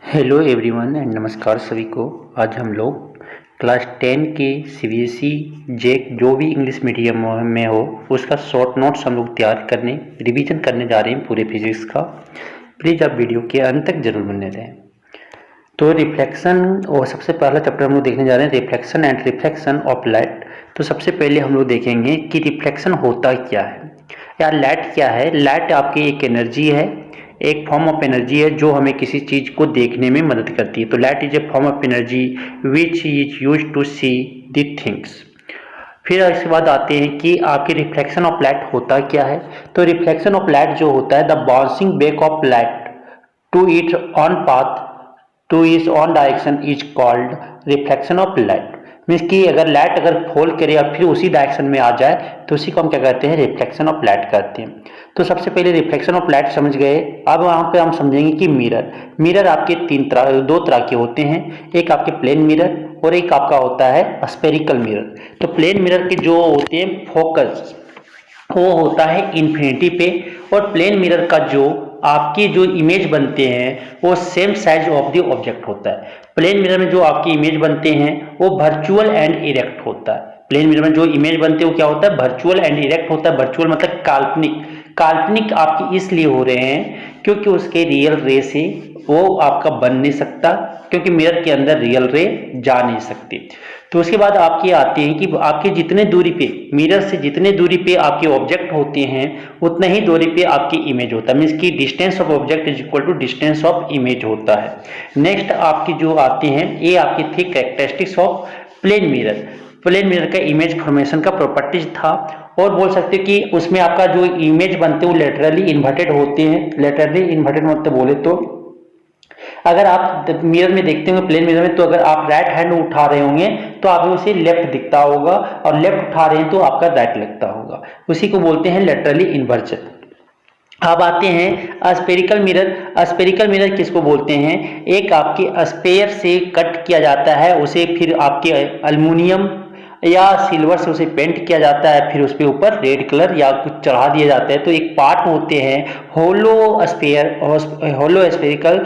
Hello everyone and नमस्कार सभी को। आज हम लोग क्लास 10 के सीबीएसई जेक जो भी इंग्लिश मीडियम में हो उसका शॉर्ट नोट्स हम लोग तैयार करने रिवीजन करने जा रहे हैं पूरे फिजिक्स का। प्लीज़ आप वीडियो के अंत तक जरूर बने रहें। तो रिफ्लेक्शन और सबसे पहला चैप्टर हम लोग देखने जा रहे हैं reflection and reflection of light. तो सबसे पहले हम लोग देखेंगे कि रिफ्लेक्शन होता क्या है या लाइट क्या है। लाइट आपकी एक एनर्जी है, एक फॉर्म ऑफ एनर्जी है जो हमें किसी चीज़ को देखने में मदद करती है। तो light is a form of energy which is use to see the things. फिर इसके बाद आते हैं कि आपके रिफ्लेक्शन ऑफ लाइट होता क्या है। तो रिफ्लेक्शन ऑफ लाइट जो होता है the bouncing back of light to its on path to is on direction is called reflection of light. Means कि अगर लाइट अगर फॉल करे और फिर उसी डायरेक्शन में आ जाए तो उसी को हम क्या कहते हैं, रिफ्लेक्शन ऑफ लाइट कहते हैं। तो सबसे पहले रिफ्लेक्शन ऑफ लाइट समझ गए। अब वहाँ पे हम समझेंगे कि मिरर आपके दो तरह के होते हैं, एक आपके प्लेन मिरर और एक आपका होता है स्फेरिकल मिरर। तो प्लेन मिरर के जो होते हैं फोकस वो होता है इन्फिनिटी पे, और प्लेन मिरर का जो आपकी जो इमेज बनते हैं वो same size of the object होता है। प्लेन मिरर में जो आपकी इमेज बनते हैं वो वर्चुअल एंड इरेक्ट होता है। प्लेन मिरर में जो इमेज बनते हैं वो क्या होता है, वर्चुअल एंड इरेक्ट होता है। वर्चुअल मतलब काल्पनिक। काल्पनिक आपकी इसलिए हो रहे हैं क्योंकि उसके रियल रे से वो आपका बन नहीं सकता, क्योंकि मिरर के अंदर रियल रे जा नहीं सकती। तो उसके बाद आपकी आते हैं कि आपके जितने दूरी पे मिरर से जितने दूरी पे आपके ऑब्जेक्ट होते हैं उतने ही दूरी पे आपकी इमेज होता है। मीन्स कि distance of object is equal to distance of image होता है। नेक्स्ट आपकी जो आते हैं ये आपकी थी characteristics of plane mirror. Plane mirror का इमेज फॉर्मेशन का प्रॉपर्टीज था, और बोल सकते कि उसमें आपका जो इमेज बनते हैं वो लेटरली इन्वर्टेड होते हैं। लेटरली इन्वर्टेड मतलब बोले तो अगर आप मिरर में देखते होंगे प्लेन मिरर में, तो अगर आप राइट हैंड उठा रहे होंगे तो आपको उसे लेफ्ट दिखता होगा, और लेफ्ट उठा रहे हैं तो आपका राइट लगता होगा। उसी को बोलते हैं लेटरली इन्वर्जन। अब आते हैं स्फेरिकल मिरर। स्फेरिकल मिरर किसको बोलते हैं, एक आपके स्पेयर से कट किया जाता है, उसे फिर आपके एल्युमिनियम या सिल्वर से उसे पेंट किया जाता है, फिर उसके ऊपर रेड कलर या कुछ चढ़ा दिया जाता है। तो एक पार्ट होते हैं होलो स्फेरिकल,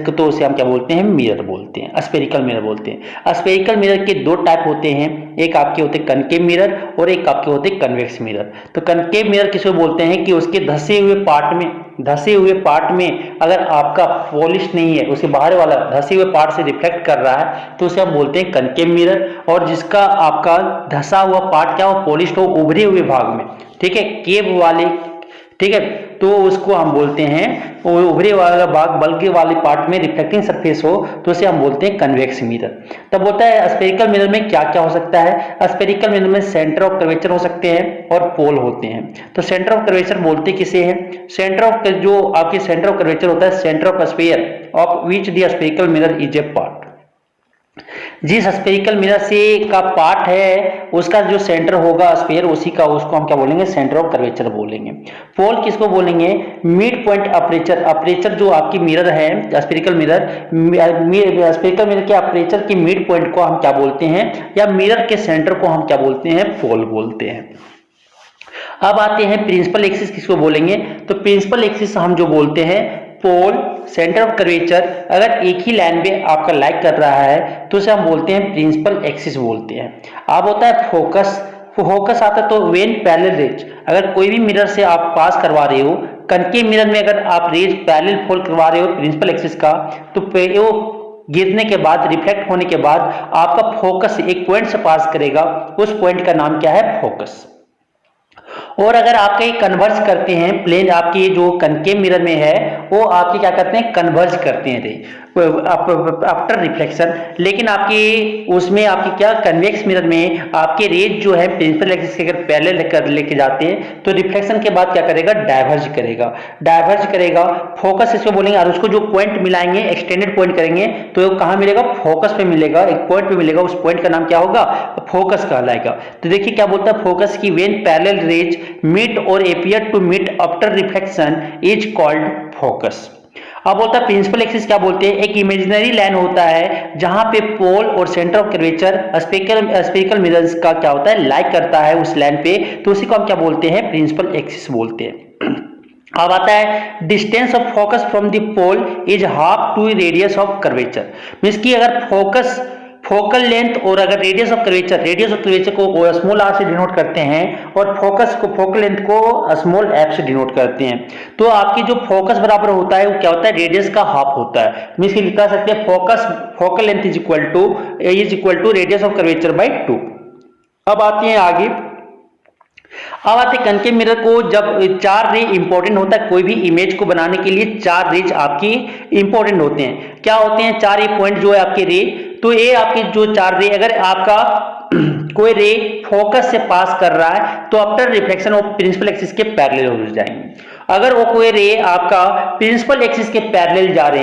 तो उसे हम क्या बोलते हैं, मिरर बोलते हैं, स्फेरिकल मिरर बोलते हैं। स्फेरिकल मिरर के दो टाइप होते हैं, एक आपके होते हैं कनकेव मिरर और एक आपके होते हैं कन्वेक्स मिरर। तो कनकेव मिरर किसको बोलते हैं कि उसके धसे हुए पार्ट में अगर आपका पॉलिश नहीं है, उसके बाहर वाला धसे हुए पार्ट से रिफ्लेक्ट कर रहा है तो उसे हम बोलते हैं कनकेव मिरर। और जिसका आपका धसा हुआ पार्ट क्या हो, पॉलिश हो, उभरे हुए भाग में, ठीक है, केव वाले, ठीक है, तो उसको हम बोलते हैं उभरे वाला भाग बल्कि वाले पार्ट में रिफ्लेक्टिंग सरफेस हो तो उसे हम बोलते हैं कन्वेक्स मिरर। तब बोलता है स्फेरिकल मिरर में क्या क्या हो सकता है। स्फेरिकल मिरर में सेंटर ऑफ कर्वेचर हो सकते हैं और पोल होते हैं। तो सेंटर ऑफ कर्वेचर बोलते किसे हैं, सेंटर ऑफ जो आपके सेंटर ऑफ कर्वेचर होता है, centre of sphere of which the spherical mirror is a part. जिस स्फेरिकल मिरर से का पार्ट है उसका जो सेंटर होगा स्फीयर, उसी का उसको हम क्या बोलेंगे, सेंटर ऑफ कर्वेचर बोलेंगे। पोल किसको बोलेंगे, मिड पॉइंट अपर्चर। अपर्चर जो आपकी मिरर है स्फेरिकल मिरर, स्फेरिकल मिरर के अपर्चर की मिड पॉइंट को हम क्या बोलते हैं, या मिरर के सेंटर को हम क्या बोलते हैं, पोल बोलते हैं। अब आते हैं प्रिंसिपल एक्सिस किसको बोलेंगे। तो प्रिंसिपल एक्सिस हम जो बोलते हैं पोल, सेंटर ऑफ कर्वेचर अगर एक ही लाइन पे आपका लाइक कर रहा है तो उसे हम बोलते हैं प्रिंसिपल एक्सिस बोलते हैं। अब होता है फोकस। फोकस आता है तो वेन पैरेलल रेज, अगर कोई भी मिरर से आप पास करवा रहे हो, कनकेव मिरर में अगर आप रेज पैरेलल फॉल करवा रहे हो प्रिंसिपल एक्सिस का, तो वो गिरने के बाद रिफ्लेक्ट होने के बाद आपका फोकस एक पॉइंट से पास करेगा, उस पॉइंट का नाम क्या है, फोकस। और अगर आपके कन्वर्ज करते हैं प्लेन, आपकी जो कनकेव मिरर में है वो आपके क्या करते हैं, कन्वर्ज करते हैं रे आफ्टर रिफ्लेक्शन। लेकिन आपकी उसमें आपकी क्या कन्वेक्स मिरर में आपके रेज जो है प्रिंसिपल एक्सिस के अगर पैरेलल कर लेके जाते हैं तो रिफ्लेक्शन के बाद क्या करेगा, डाइवर्ज करेगा। फोकस इसको बोलेंगे, और उसको जो पॉइंट मिलाएंगे एक्सटेंडेड पॉइंट करेंगे तो कहाँ मिलेगा, फोकस पे मिलेगा, एक पॉइंट पे मिलेगा, उस पॉइंट का नाम क्या होगा, फोकस कहलाएगा। तो देखिए क्या बोलता है, फोकस की वेन पैरेलल रेज मीट और appear to meet after reflection is called focus. अब बोलता है प्रिंसिपल एक्सिस क्या बोलते हैं, एक इमेजिनरी लाइन होता है जहां पे पोल और centre of curvature spherical mirrors का क्या होता है, लाइक करता है उस लाइन पे, तो उसी को हम क्या बोलते हैं, प्रिंसिपल एक्सिस बोलते हैं। अब आता है distance of focus from the pole is half to radius of curvature. Means कि अगर फोकस फोकल लेंथ और अगर रेडियस ऑफ कर्वेचर को स्मॉल आर से डिनोट करते हैं और फोकल लेंथ को स्मॉल एफ से डिनोट करते हैं, तो आपकी जो फोकस बराबर होता है वो क्या होता है, रेडियस का हाफ होता है। मींस कि लिखा सकते हैं focal length is equal to radius of curvature by 2। अब आते हैं आगे, अब आते कनकेव मिरर को जब 4 रे इंपॉर्टेंट होता है, कोई भी इमेज को बनाने के लिए 4 रेज आपकी इंपॉर्टेंट होते हैं। क्या होते हैं 4 पॉइंट जो है आपके रे, तो ये आपके जो 4 रे, अगर आपका कोई रे फोकस से पास कर रहा है तो आफ्टर रिफ्लेक्शन वो प्रिंसिपल एक्सिस के पैरेलल हो जाएंगे। अगर वो कोई रे आपका प्रिंसिपल एक्सिस के पैरेलल जा रहे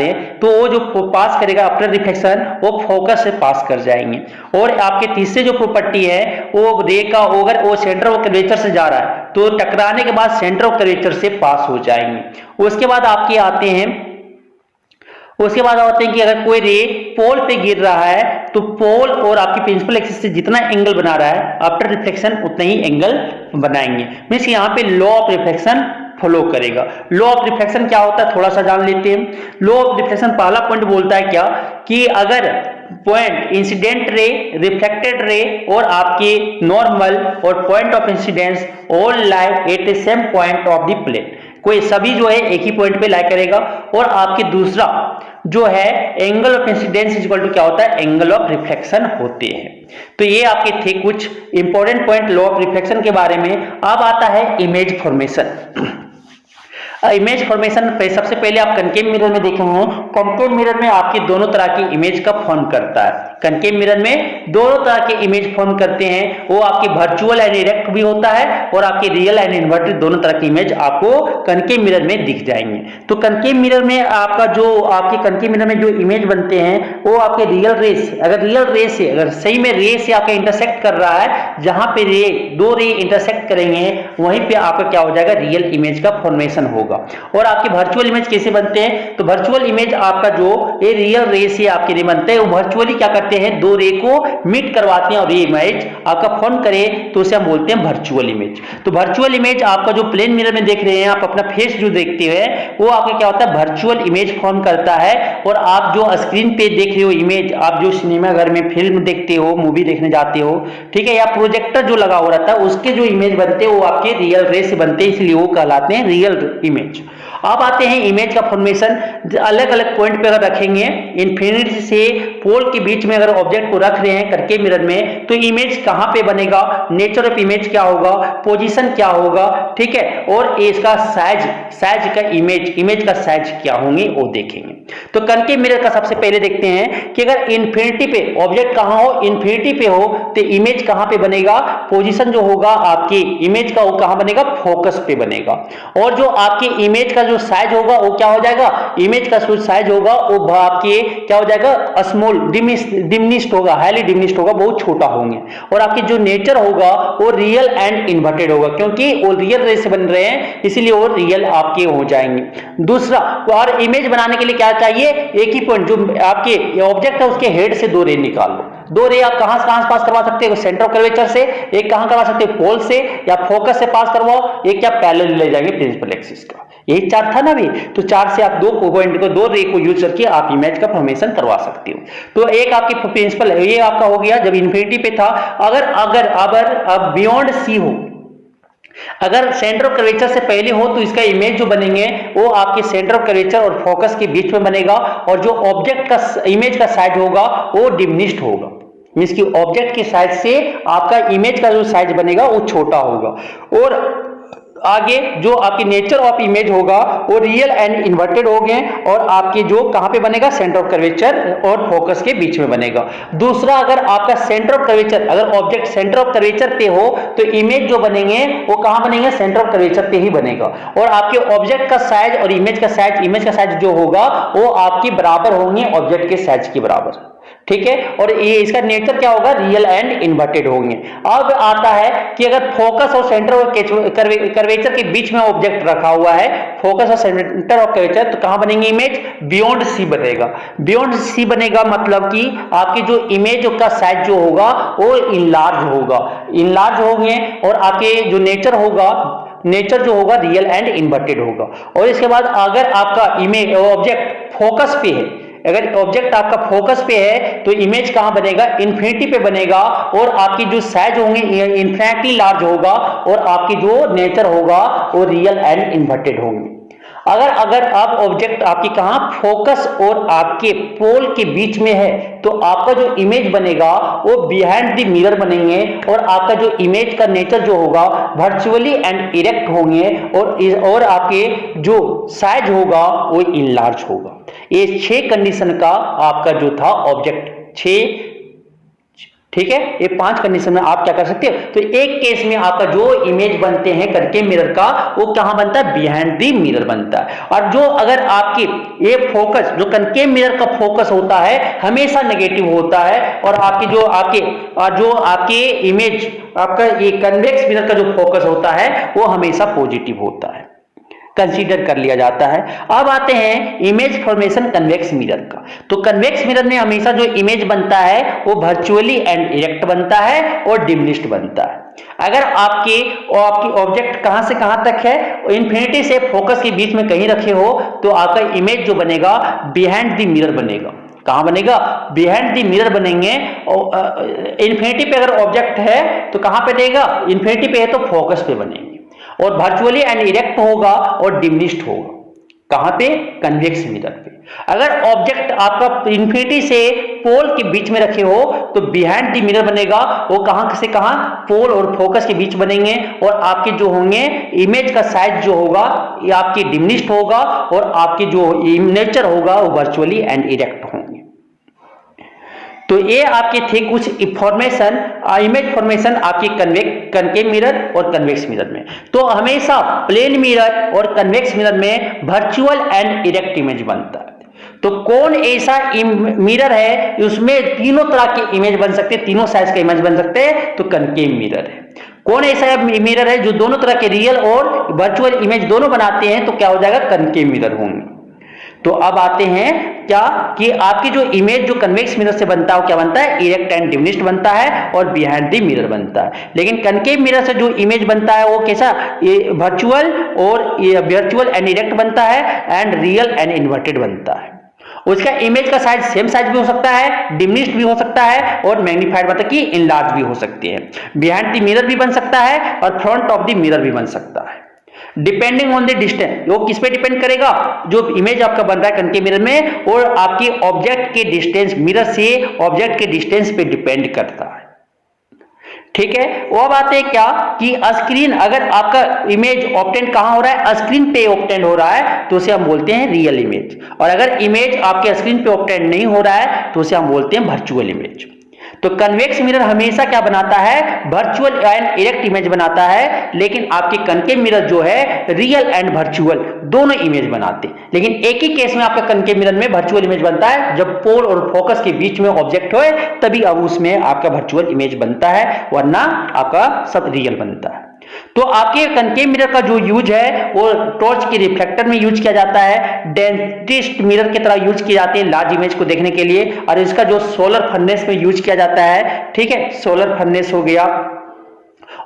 हैं, तो वो जो पास करेगा आफ्टर रिफ्लेक्शन वो फोकस से पास कर जाएंगे। और आपके तीसरे जो प्रॉपर्टी है वो रे का अगर वो सेंटर ऑफ कर्वेचर से जा रहा है तो टकराने के बाद सेंटर ऑफ कर्वेचर से पास हो जाएंगे। उसके बाद आपके आते हैं कि अगर कोई रे पोल पे गिर रहा है तो पोल और आपकी प्रिंसिपल एक्सिस से जितना एंगल बना रहा है आफ्टर रिफ्लेक्शन उतना ही एंगल बनाएंगे। मींस यहाँ पे लॉ ऑफ रिफ्लेक्शन फॉलो करेगा। लॉ ऑफ रिफ्लेक्शन क्या होता है थोड़ा सा जान लेते हैं। लॉ ऑफ रिफ्लेक्शन पहला पॉइंट बोलता है क्या कि अगर पॉइंट इंसिडेंट रे, रिफ्लेक्टेड रे और आपके नॉर्मल और point of incidence all lie at the same point of the plane, कोई सभी जो है एक ही पॉइंट पे लाई करेगा, और आपके दूसरा जो है angle of incidence equal to क्या होता है, एंगल ऑफ रिफ्लेक्शन होते हैं। तो ये आपके थे कुछ important point law of reflection के बारे में। अब आता है इमेज फॉर्मेशन। इमेज फॉर्मेशन पे सबसे पहले आप कनकेव मिरर में देखेंगे, कनकेव मिरर में आपके दोनों तरह की इमेज का फॉर्म करता है। कनकेव मिरर में दोनों तरह के इमेज फॉर्म करते हैं, वो आपके वर्चुअल एंड इरेक्ट भी होता है और आपके रियल एंड इन्वर्टेड दोनों तरह की इमेज आपको कनकेव मिरर में दिख जाएंगे। तो कनकेव मिरर में आपका जो आपके कनकेव मिरर में जो इमेज बनते हैं वो आपके रियल रेस, अगर सही में रे से आपका इंटरसेक्ट कर रहा है, जहां पे दो रे इंटरसेक्ट करेंगे वहीं पे आपका क्या हो जाएगा, रियल इमेज का फॉर्मेशन होगा। और आपके वर्चुअल इमेज कैसे बनते हैं, तो वर्चुअल इमेज आपका जो ये रियल रे से आपके नहीं बनते हैं, वो वर्चुअली क्या करते हैं, दो रे को मीट करवाते हैं और ये इमेज आपका फॉर्म करे तो उसे हम बोलते हैं वर्चुअल इमेज। तो वर्चुअल इमेज आपका जो प्लेन मिरर में देख रहे हैं, आप अपना फेस जो देखते हैं वो आपका क्या होता है, वर्चुअल इमेज फॉर्म करता है। और आप जो स्क्रीन पे देख रहे हो इमेज, आप जो सिनेमा घर में फिल्म देखते हो, मूवी देखने जाते हो, ठीक है, या प्रोजेक्टर जो लगा हो रहता है उसके जो इमेज बनते हैं वो आपके रियल रे से बनते हैं, इसलिए वो कहलाते हैं रियल इमेज। अब आते हैं इमेज का फॉर्मेशन। अलग अलग पॉइंट पे अगर रखेंगे, इन्फिनिटी से पोल के बीच में अगर ऑब्जेक्ट को रख रहे हैं करके मिरर में, तो इमेज कहां पे बनेगा, नेचर ऑफ इमेज क्या होगा, पोजीशन क्या होगा, ठीक है, और इसका साइज का इमेज का साइज क्या होंगे वो देखेंगे। तो कनकेव मिरर का सबसे पहले देखते हैं कि अगर इन्फिनिटी पे ऑब्जेक्ट कहां हो, इन्फिनिटी पे हो तो इमेज कहां पे बनेगा, पोजीशन जो होगा आपकी इमेज का वो कहां बनेगा, फोकस पे बनेगा। और जो आपकी इमेज का जो साइज होगा वो क्या हो जाएगा, इमेज का जो साइज होगा वो आपके क्या हो जाएगा, स्मॉल डिमिनिश्ड होगा, हाईली डिमिनिश्ड होगा, बहुत छोटा होंगे। और आपकी जो नेचर होगा वो रियल एंड इन्वर्टेड होगा, क्योंकि वो रियल रे से बन रहे हैं इसलिए वो रियल आपके हो जाएंगे। दूसरा, और इमेज बनाने के लिए क्या चाहिए, एक ही पॉइंट जो आपके ऑब्जेक्ट है उसके हेड से दो रे निकाल लो। दो रे आप कहां से पास करवा सकते हो, सेंटर ऑफ कर्वेचर से, एक कहां करवा सकते हो, पोल से या फोकस से पास करवाओ, एक क्या पैरेलल ले जाएंगे प्रिंसिपल एक्सिस का। यही चार था ना भी, तो चार से आप दो पॉइंट को, दो रे को यूज करके आप इमेज का फॉर्मेशन करवा सकते हो। तो एक आपकी प्रिंसिपल ये आपका हो गया जब इन्फिनिटी पे था। अब बियॉन्ड सी हो, अगर सेंटर ऑफ कर्वेचर से पहले हो तो इसका इमेज जो बनेंगे वो आपके सेंटर ऑफ कर्वेचर और फोकस के बीच में बनेगा, और जो ऑब्जेक्ट का इमेज का साइज होगा वो डिमिनिश्ड होगा। मींस कि ऑब्जेक्ट के साइज से आपका इमेज का जो साइज बनेगा वो छोटा होगा। और आगे जो आपकी नेचर ऑफ इमेज होगा वो रियल एंड इन्वर्टेड हो गए, और आपके जो कहां पे बनेगा, सेंटर ऑफ कर्वेचर और फोकस के बीच में बनेगा। दूसरा, अगर आपका सेंटर ऑफ कर्वेचर, अगर ऑब्जेक्ट सेंटर ऑफ कर्वेचर पे हो तो इमेज जो बनेंगे वो कहां बनेंगे, सेंटर ऑफ कर्वेचर पे ही बनेगा। और आपके ऑब्जेक्ट का साइज और इमेज का साइज जो होगा वो आपके बराबर होंगे, ऑब्जेक्ट के साइज के बराबर, ठीक है। और ये इसका नेचर क्या होगा, रियल एंड इन्वर्टेड होंगे। अब आता है कि अगर फोकस और सेंटर ऑफ कर्वेचर के बीच में ऑब्जेक्ट रखा हुआ है, फोकस और सेंटर ऑफ कर्वेचर, तो कहां बनेंगे इमेज, बियॉन्ड सी बनेगा। बियॉन्ड सी बनेगा मतलब कि आपकी जो इमेज का साइज जो होगा वो इनलार्ज होंगे, और आपके जो नेचर होगा, नेचर जो होगा रियल एंड इन्वर्टेड होगा। और इसके बाद अगर आपका इमेज ऑब्जेक्ट फोकस पे है, अगर ऑब्जेक्ट आपका फोकस पे है तो इमेज कहां बनेगा, इन्फिनिटी पे बनेगा, और आपकी जो साइज होंगे इन्फिनिटली लार्ज होगा, और आपकी जो नेचर होगा वो रियल एंड इन्वर्टेड होंगे। अगर अब ऑब्जेक्ट आपकी कहां फोकस और आपके पोल के बीच में है तो आपका जो इमेज बनेगा वो बिहाइंड द मिरर बनेंगे, और आपका जो इमेज का नेचर जो होगा वर्चुअली एंड इरेक्ट होंगे, और आपके जो साइज होगा वो इनलार्ज होगा। ये 6 कंडीशन का आपका जो था ऑब्जेक्ट 6, ठीक है। ये 5 कंडीशन में आप क्या कर सकते हो, तो एक केस में आपका जो इमेज बनते हैं कनकेव मिरर का वो कहां बनता है, बिहाइंड द मिरर बनता है। और जो अगर आपके ये फोकस जो कनकेव मिरर का फोकस होता है हमेशा नेगेटिव होता है, और आपकी जो आपके इमेज आपका ये कन्वेक्स मिरर का जो फोकस होता है वो हमेशा पॉजिटिव होता है, कंसीडर कर लिया जाता है। अब आते हैं इमेज फॉर्मेशन कन्वेक्स मिरर का। तो कन्वेक्स मिरर में हमेशा जो इमेज बनता है वो वर्चुअली एंड इरेक्ट बनता है और डिमिनिश्ड बनता है। अगर आपकी ऑब्जेक्ट कहां से कहां तक है, इन्फिनिटी से फोकस के बीच में कहीं रखे हो तो आपका इमेज जो बनेगा बिहाइंड द मिरर बनेगा। कहां बनेगा, बिहाइंड द मिरर बनेंगे। इन्फिनिटी पे अगर ऑब्जेक्ट है तो कहां पे देगा, इन्फिनिटी पे है तो फोकस पे बनेंगे, और वर्चुअली एंड इरेक्ट होगा और डिमिनिश्ड होगा। कहां पे, कन्वेक्स मिरर पे। अगर ऑब्जेक्ट आपका इन्फिनिटी से पोल के बीच में रखे हो तो बिहाइंड द मिरर बनेगा, वो कहां से कहां, पोल और फोकस के बीच बनेंगे, और आपके जो होंगे इमेज का साइज जो होगा ये आपकी डिमिनिश्ड होगा, और आपकी जो नेचर होगा वो वर्चुअली एंड इरेक्ट होंगे। तो ये आपके थे कुछ इंफॉर्मेशन इमेज फॉर्मेशन आपके कनकेव मिरर और कन्वेक्स मिरर में। तो हमेशा प्लेन मिरर और कन्वेक्स मिरर में वर्चुअल एंड इरेक्ट इमेज बनता है। तो कौन ऐसा मिरर है उसमें तीनों तरह के इमेज बन सकते हैं, तीनों साइज का इमेज बन सकते हैं, तो कनकेव मिरर है। कौन ऐसा मिरर है जो दोनों तरह के रियल और वर्चुअल इमेज दोनों बनाते हैं, तो क्या हो जाएगा, कनकेव मिरर होंगे। तो अब आते हैं क्या कि आपकी जो इमेज जो कन्वेक्स मिरर से बनता है वो क्या बनता है, इरेक्ट एंड डिमिनिश्ड बनता है और बिहाइंड द मिरर बनता है। लेकिन कनकेव मिरर से जो इमेज बनता है वो कैसा, वर्चुअल और वर्चुअल एंड इरेक्ट बनता है एंड रियल एंड इन्वर्टेड बनता है। उसका इमेज का साइज सेम साइज भी हो सकता है, डिमिनिश्ड भी हो सकता है, और मैग्नीफाइड मतलब कि इनलार्ज भी हो सकते हैं। बिहाइंड द मिरर भी बन सकता है और फ्रंट ऑफ द मिरर भी बन सकता है, डिपेंडिंग ऑन द डिस्टेंस। वो किस पे डिपेंड करेगा, जो इमेज आपका बन रहा है कनकेव मिरर में, और आपके ऑब्जेक्ट के डिस्टेंस, मिरर से ऑब्जेक्ट के डिस्टेंस पे डिपेंड करता है, ठीक है। वो अब आते हैं क्या कि स्क्रीन, अगर आपका इमेज ऑब्टेन कहां हो रहा है, स्क्रीन पे ऑब्टेन हो रहा है तो उसे हम बोलते हैं रियल इमेज, और अगर इमेज आपके स्क्रीन पे ऑब्टेन नहीं हो रहा है तो उसे हम बोलते हैं वर्चुअल इमेज। तो कन्वेक्स मिरर हमेशा क्या बनाता है, वर्चुअल एंड इरेक्ट इमेज बनाता है, लेकिन आपके कनकेव मिरर जो है रियल एंड वर्चुअल दोनों इमेज बनाते हैं। लेकिन एक ही केस में आपका कनकेव मिरर में वर्चुअल इमेज बनता है, जब पोल और फोकस के बीच में ऑब्जेक्ट हो तभी अब उसमें आपका वर्चुअल इमेज बनता है, वरना आपका सब रियल बनता है। तो आपके कनकेव मिरर का जो यूज है वो टॉर्च के रिफ्लेक्टर में यूज किया जाता है, डेंटिस्ट मिरर की तरह यूज किए जाते हैं लार्ज इमेज को देखने के लिए, और इसका जो सोलर फर्नेस में यूज किया जाता है, ठीक है, सोलर फर्नेस हो गया।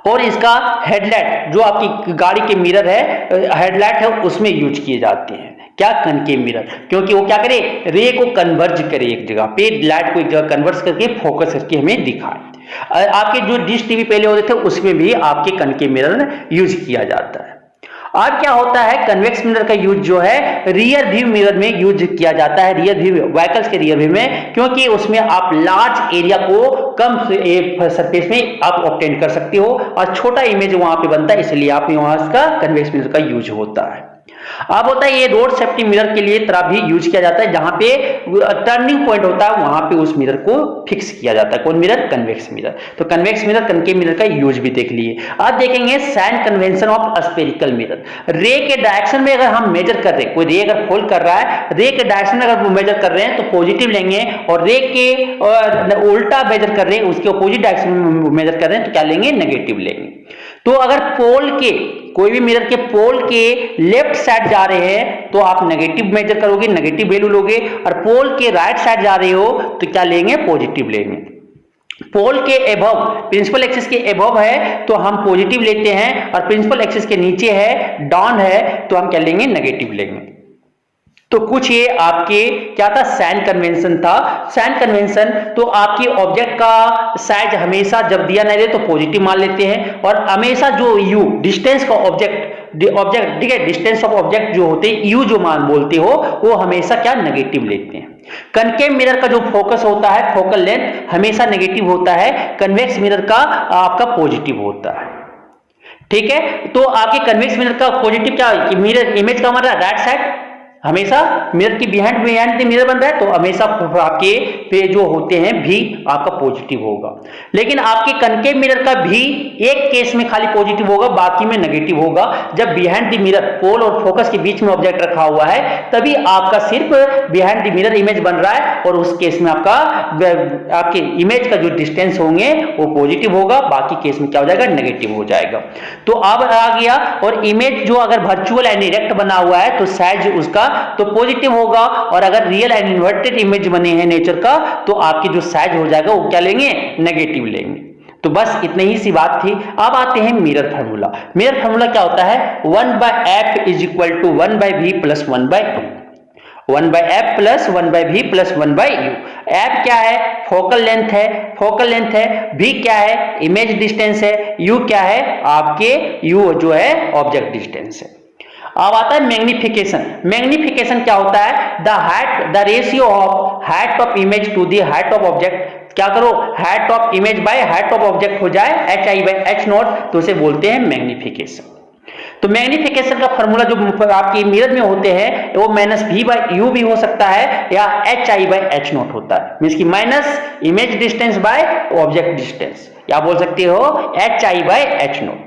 और इसका हेडलाइट जो आपकी गाड़ी के मिरर है, हेडलाइट है, उसमें यूज किए जाते हैं, क्या, कनकेव मिरर, क्योंकि वो क्या करे, रे को कन्वर्ज करे एक जगह पे, लाइट को एक जगह कन्वर्ज करके फोकस करके हमें दिखाए। आपके जो डिश टीवी पहले होते थे उसमें भी आपके कनकेव मिरर यूज किया जाता है। अब क्या होता है, कन्वेक्स मिरर का यूज जो है रियर व्यू मिरर में यूज किया जाता है, रियर व्यू व्हीकल्स के रियर व्यू में, क्योंकि उसमें आप लार्ज एरिया को कम सरफेस में आप ऑब्टेन कर सकते हो और छोटा इमेज वहां पे बनता है, इसलिए आप वहां इसका कन्वेक्स मिरर का यूज होता है। अब होता है ये रोड सेफ्टी मिरर के लिए तरह भी यूज किया जाता है, जहां पे टर्निंग पॉइंट होता है वहां पे उस मिरर को फिक्स किया जाता है। कौन मिरर, कन्वेक्स मिरर। तो कन्वेक्स मिरर, कनकेव मिरर का यूज भी देख लिए। अब देखेंगे sign convention of spherical mirror. Ray के डायरेक्शन में अगर हम मेजर कर रहे हैं, कोई रे अगर फॉल कर रहा है, रे के डायरेक्शन में अगर मेजर कर रहे हैं तो पॉजिटिव लेंगे, और रे के उल्टा मेजर कर रहे हैं, उसके अपोजिट डायरेक्शन में मेजर कर रहे हैं तो क्या लेंगे, नेगेटिव लेंगे। तो अगर पोल के, कोई भी मिरर के पोल के लेफ्ट साइड जा रहे हैं तो आप नेगेटिव मेजर करोगे, नेगेटिव वैल्यू लोगे, और पोल के राइट साइड जा रहे हो तो क्या लेंगे, पॉजिटिव लेंगे। पोल के एबव, प्रिंसिपल एक्सिस के एबव है तो हम पॉजिटिव लेते हैं, और प्रिंसिपल एक्सिस के नीचे है, डाउन है, तो हम क्या लेंगे, नेगेटिव लेंगे। तो कुछ ये आपके क्या था, साइन कन्वेंशन था। साइन कन्वेंशन तो आपकी ऑब्जेक्ट का साइज हमेशा जब दिया नहीं दे तो पॉजिटिव मान लेते हैं, और हमेशा जो यू डिस्टेंस का ऑब्जेक्ट ठीक है, डिस्टेंस ऑफ ऑब्जेक्ट जो होते हैं यू जो मान बोलते हो, वो हमेशा क्या, नेगेटिव लेते हैं। कनकेव मिरर का जो फोकस होता है, फोकल लेंथ हमेशा नेगेटिव होता है, कन्वेक्स मिरर का आपका पॉजिटिव होता है। ठीक है, तो आपके कन्वेक्स मिरर का पॉजिटिव क्या, मिरर इमेज का हमारा राइट साइड हमेशा मिरर की बिहाइंड द मिरर बन रहा है, तो हमेशा आपके पे जो होते हैं भी आपका पॉजिटिव होगा। लेकिन आपके कनकेव मिरर का भी एक केस में खाली पॉजिटिव होगा, बाकी में नेगेटिव होगा। जब बिहाइंड द मिरर पोल और फोकस के बीच में ऑब्जेक्ट रखा हुआ है तभी आपका सिर्फ बिहाइंड द मिरर इमेज बन रहा है, और उस केस में आपके इमेज का जो डिस्टेंस होंगे वो पॉजिटिव होगा, बाकी केस में क्या हो जाएगा, नेगेटिव हो जाएगा। तो अब आ गया, और इमेज जो अगर वर्चुअल एंड इरेक्ट बना हुआ है तो साइज उसका तो पॉजिटिव होगा, और अगर रियल एंड इन्वर्टेड इमेज बने हैं नेचर का तो आपकी जो साइज हो जाएगा वो क्या लेंगे, नेगेटिव लेंगे। तो बस इतनी ही सी बात थी। अब आते हैं मिरर फार्मूला। मिरर फार्मूला क्या होता है, 1/f is equal to 1/v plus 1/u, 1/f plus 1/v plus 1/u। f क्या है, फोकल लेंथ है, फोकल लेंथ है, v क्या है, इमेज डिस्टेंस है, u क्या है, आपके u जो है ऑब्जेक्ट डिस्टेंस है। अब आता है मैग्निफिकेशन। मैग्निफिकेशन क्या होता है, the ratio of height of image to the height of object. क्या करो, height of image by height of object हो जाए hi/h0, तो उसे बोलते हैं मैग्निफिकेशन। तो मैग्निफिकेशन का फॉर्मूला जो आपके मिरर में होते हैं वो -v/u भी हो सकता है या hi/h0 होता है, मींस की minus image distance by object distance, या बोल सकते हो hi/h0।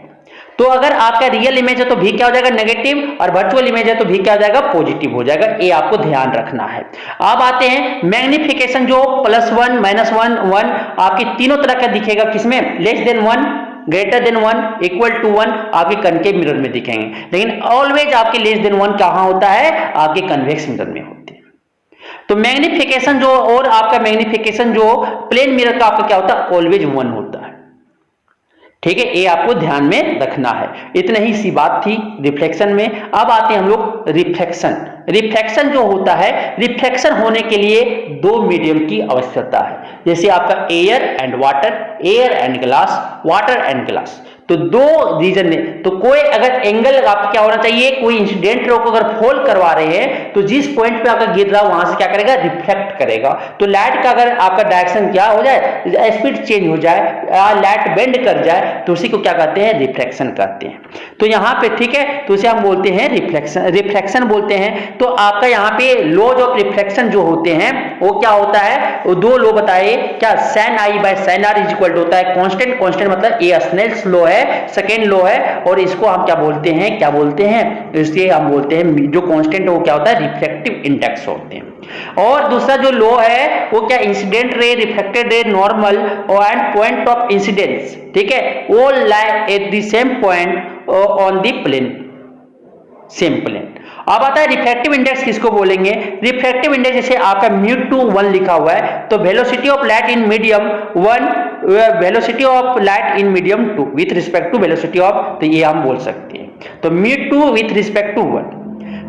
तो अगर आपका रियल इमेज है तो भी क्या हो जाएगा, नेगेटिव, और वर्चुअल इमेज है तो भी क्या हो जाएगा, पॉजिटिव हो जाएगा। ये आपको ध्यान रखना है। अब आते हैं मैग्निफिकेशन जो +1 -1 1 आपके तीनों तरह का दिखेगा, किसमें, <1 greater than 1 equal to 1 आपके कनकेव मिरर में दिखेंगे, लेकिन ऑलवेज आपके <1 कहां होता है, आपके कन्वेक्स मिरर में होते हैं। तो मैग्निफिकेशन जो, और आपका मैग्निफिकेशन जो प्लेन मिरर का आपका क्या होता है, ऑलवेज 1 होता है। ठीक है, ये आपको ध्यान में रखना है। इतनी ही सी बात थी रिफ्लेक्शन में। अब आते हैं हम लोग रिफ्लेक्शन। रिफ्लेक्शन जो होता है, रिफ्लेक्शन होने के लिए दो मीडियम की आवश्यकता है, जैसे आपका air and water, air and glass, water and glass. तो दो रीजन ने, तो कोई अगर एंगल आपका क्या होना चाहिए, कोई इंसिडेंट रे को अगर फॉल करवा रहे हैं तो जिस पॉइंट पे आपका गिर रहा है वहां से क्या करेगा, रिफ्लेक्ट करेगा। तो लाइट का अगर आपका डायरेक्शन क्या हो जाए, स्पीड चेंज हो जाए, लाइट बेंड कर जाए, तो उसी को क्या कहते हैं, रिफ्लेक्शन कहते हैं। तो यहाँ पे ठीक है, तो उसे हम बोलते हैं रिफ्लेक्शन, रिफ्लेक्शन बोलते हैं। तो आपका यहाँ पे लॉज ऑफ रिफ्लेक्शन जो होते हैं वो क्या होता है, वो दो लॉ बताए, क्या, sin I/sin R is equal होता है कांस्टेंट, कांस्टेंट मतलब ये स्नेल्स लॉ है, सेकेंड लॉ है, और इसको हम क्या बोलते हैं, क्या बोलते हैं, इसलिए हम बोलते हैं जो कांस्टेंट है वो क्या होता है, रिफ्लेक्टिव इंडेक्स होते हैं। और दूसरा जो लॉ है वो क्या, incident ray, reflected ray, normal and point of incidence, ठीक है, वो lie at the same point on the plane, same plane. अब आता है रिफ्रैक्टिव इंडेक्स किसको बोलेंगे, रिफ्रैक्टिव इंडेक्स जैसे आपका μ2 1 लिखा हुआ है, तो velocity of light in medium 1, velocity of light in medium 2 with respect to velocity of, तो ये हम बोल सकते हैं। तो μ2 विथ रिस्पेक्ट टू 1,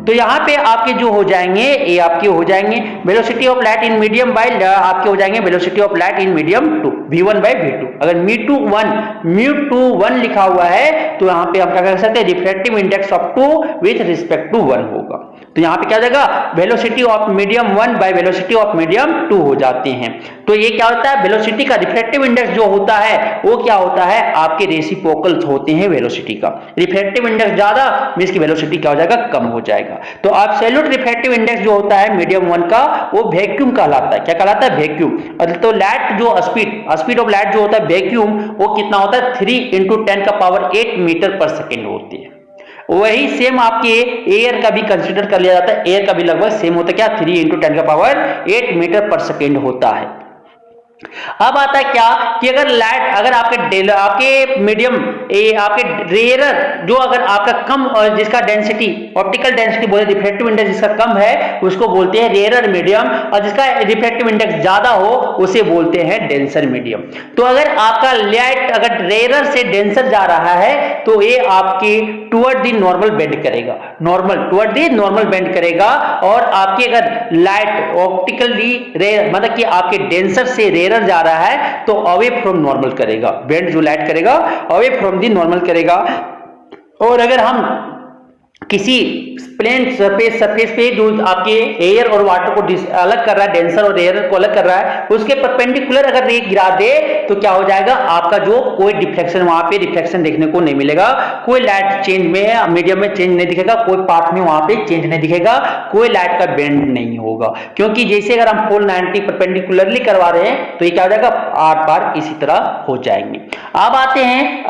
तो यहाँ पे आपके जो हो जाएंगे, ये आपके हो जाएंगे velocity of light in medium by आपके हो जाएंगे velocity of light in medium 2 v1/v2। अगर μ2 1 लिखा हुआ है तो यहाँ पे हम क्या कर सकते हैं, refractive index of 2 with respect to 1 होगा। तो यहाँ पे क्या हो जाएगा, velocity of medium 1 by velocity of medium 2 हो जाते हैं। तो ये क्या होता है, वेलोसिटी का रिफ्रैक्टिव इंडेक्स जो होता है वो क्या होता है, आपके रेसिप्रोकल होते हैं वेलोसिटी का। रिफ्रैक्टिव इंडेक्स ज्यादा मींस की वेलोसिटी क्या हो जाएगा, कम हो जाएगा। तो एब्सोल्यूट रिफ्रैक्टिव इंडेक्स जो होता है मीडियम 1 का, वो वैक्यूम कहलाता है। क्या कहलाता है, वैक्यूम। तो लाइट जो स्पीड ऑफ लाइट जो होता है वैक्यूम, वो कितना होता है, 3 × 10⁸ मीटर पर सेकेंड होती है। वही सेम आपके एयर का भी कंसीडर कर लिया जाता है, एयर का भी लगभग सेम होता है, क्या, 3 × 10⁸ मीटर पर सेकेंड होता है। अब आता है क्या कि अगर लाइट, अगर आपके मीडियम आपके रेयरर जो अगर आपका कम और जिसका डेंसिटी ऑप्टिकल डेंसिटी बोले रिफ्रैक्टिव इंडेक्स जिसका कम है उसको बोलते हैं रेयरर मीडियम, और जिसका रिफ्रैक्टिव इंडेक्स ज्यादा हो उसे बोलते हैं डेंसर मीडियम। तो अगर आपका लाइट अगर रेयरर से डेंसर जा रहा है तो ये आपके टुवर्ड द नॉर्मल बेंड करेगा, टुवर्ड द नॉर्मल बेंड करेगा। और आपकी अगर लाइट ऑप्टिकली रेयर मतलब कि आपके डेंसर से रेयरर जा रहा है तो अवे फ्रॉम नॉर्मल करेगा, बेंड जो लाइट करेगा अवे फ्रॉम दी नॉर्मल करेगा। और अगर हम किसी प्लेन सरफेस पे जो आपके एयर और वाटर को अलग कर रहा है, डेंसर और एयर को अलग कर रहा है, उसके परपेंडिकुलर अगर रे गिरा दे तो क्या हो जाएगा, आपका जो कोई डिफ्लेक्शन वहां पे रिफ्लेक्शन देखने को नहीं मिलेगा, कोई लाइट चेंज में मीडियम में चेंज नहीं दिखेगा, कोई पाथ में वहां पे चेंज नहीं दिखेगा, कोई लाइट का बेंड नहीं होगा। क्योंकि जैसे अगर हम फुल 90 परपेंडिकुलरली करवा रहे हैं तो ये क्या हो जाएगा, आर पार इसी तरह हो जाएंगे। अब आते हैं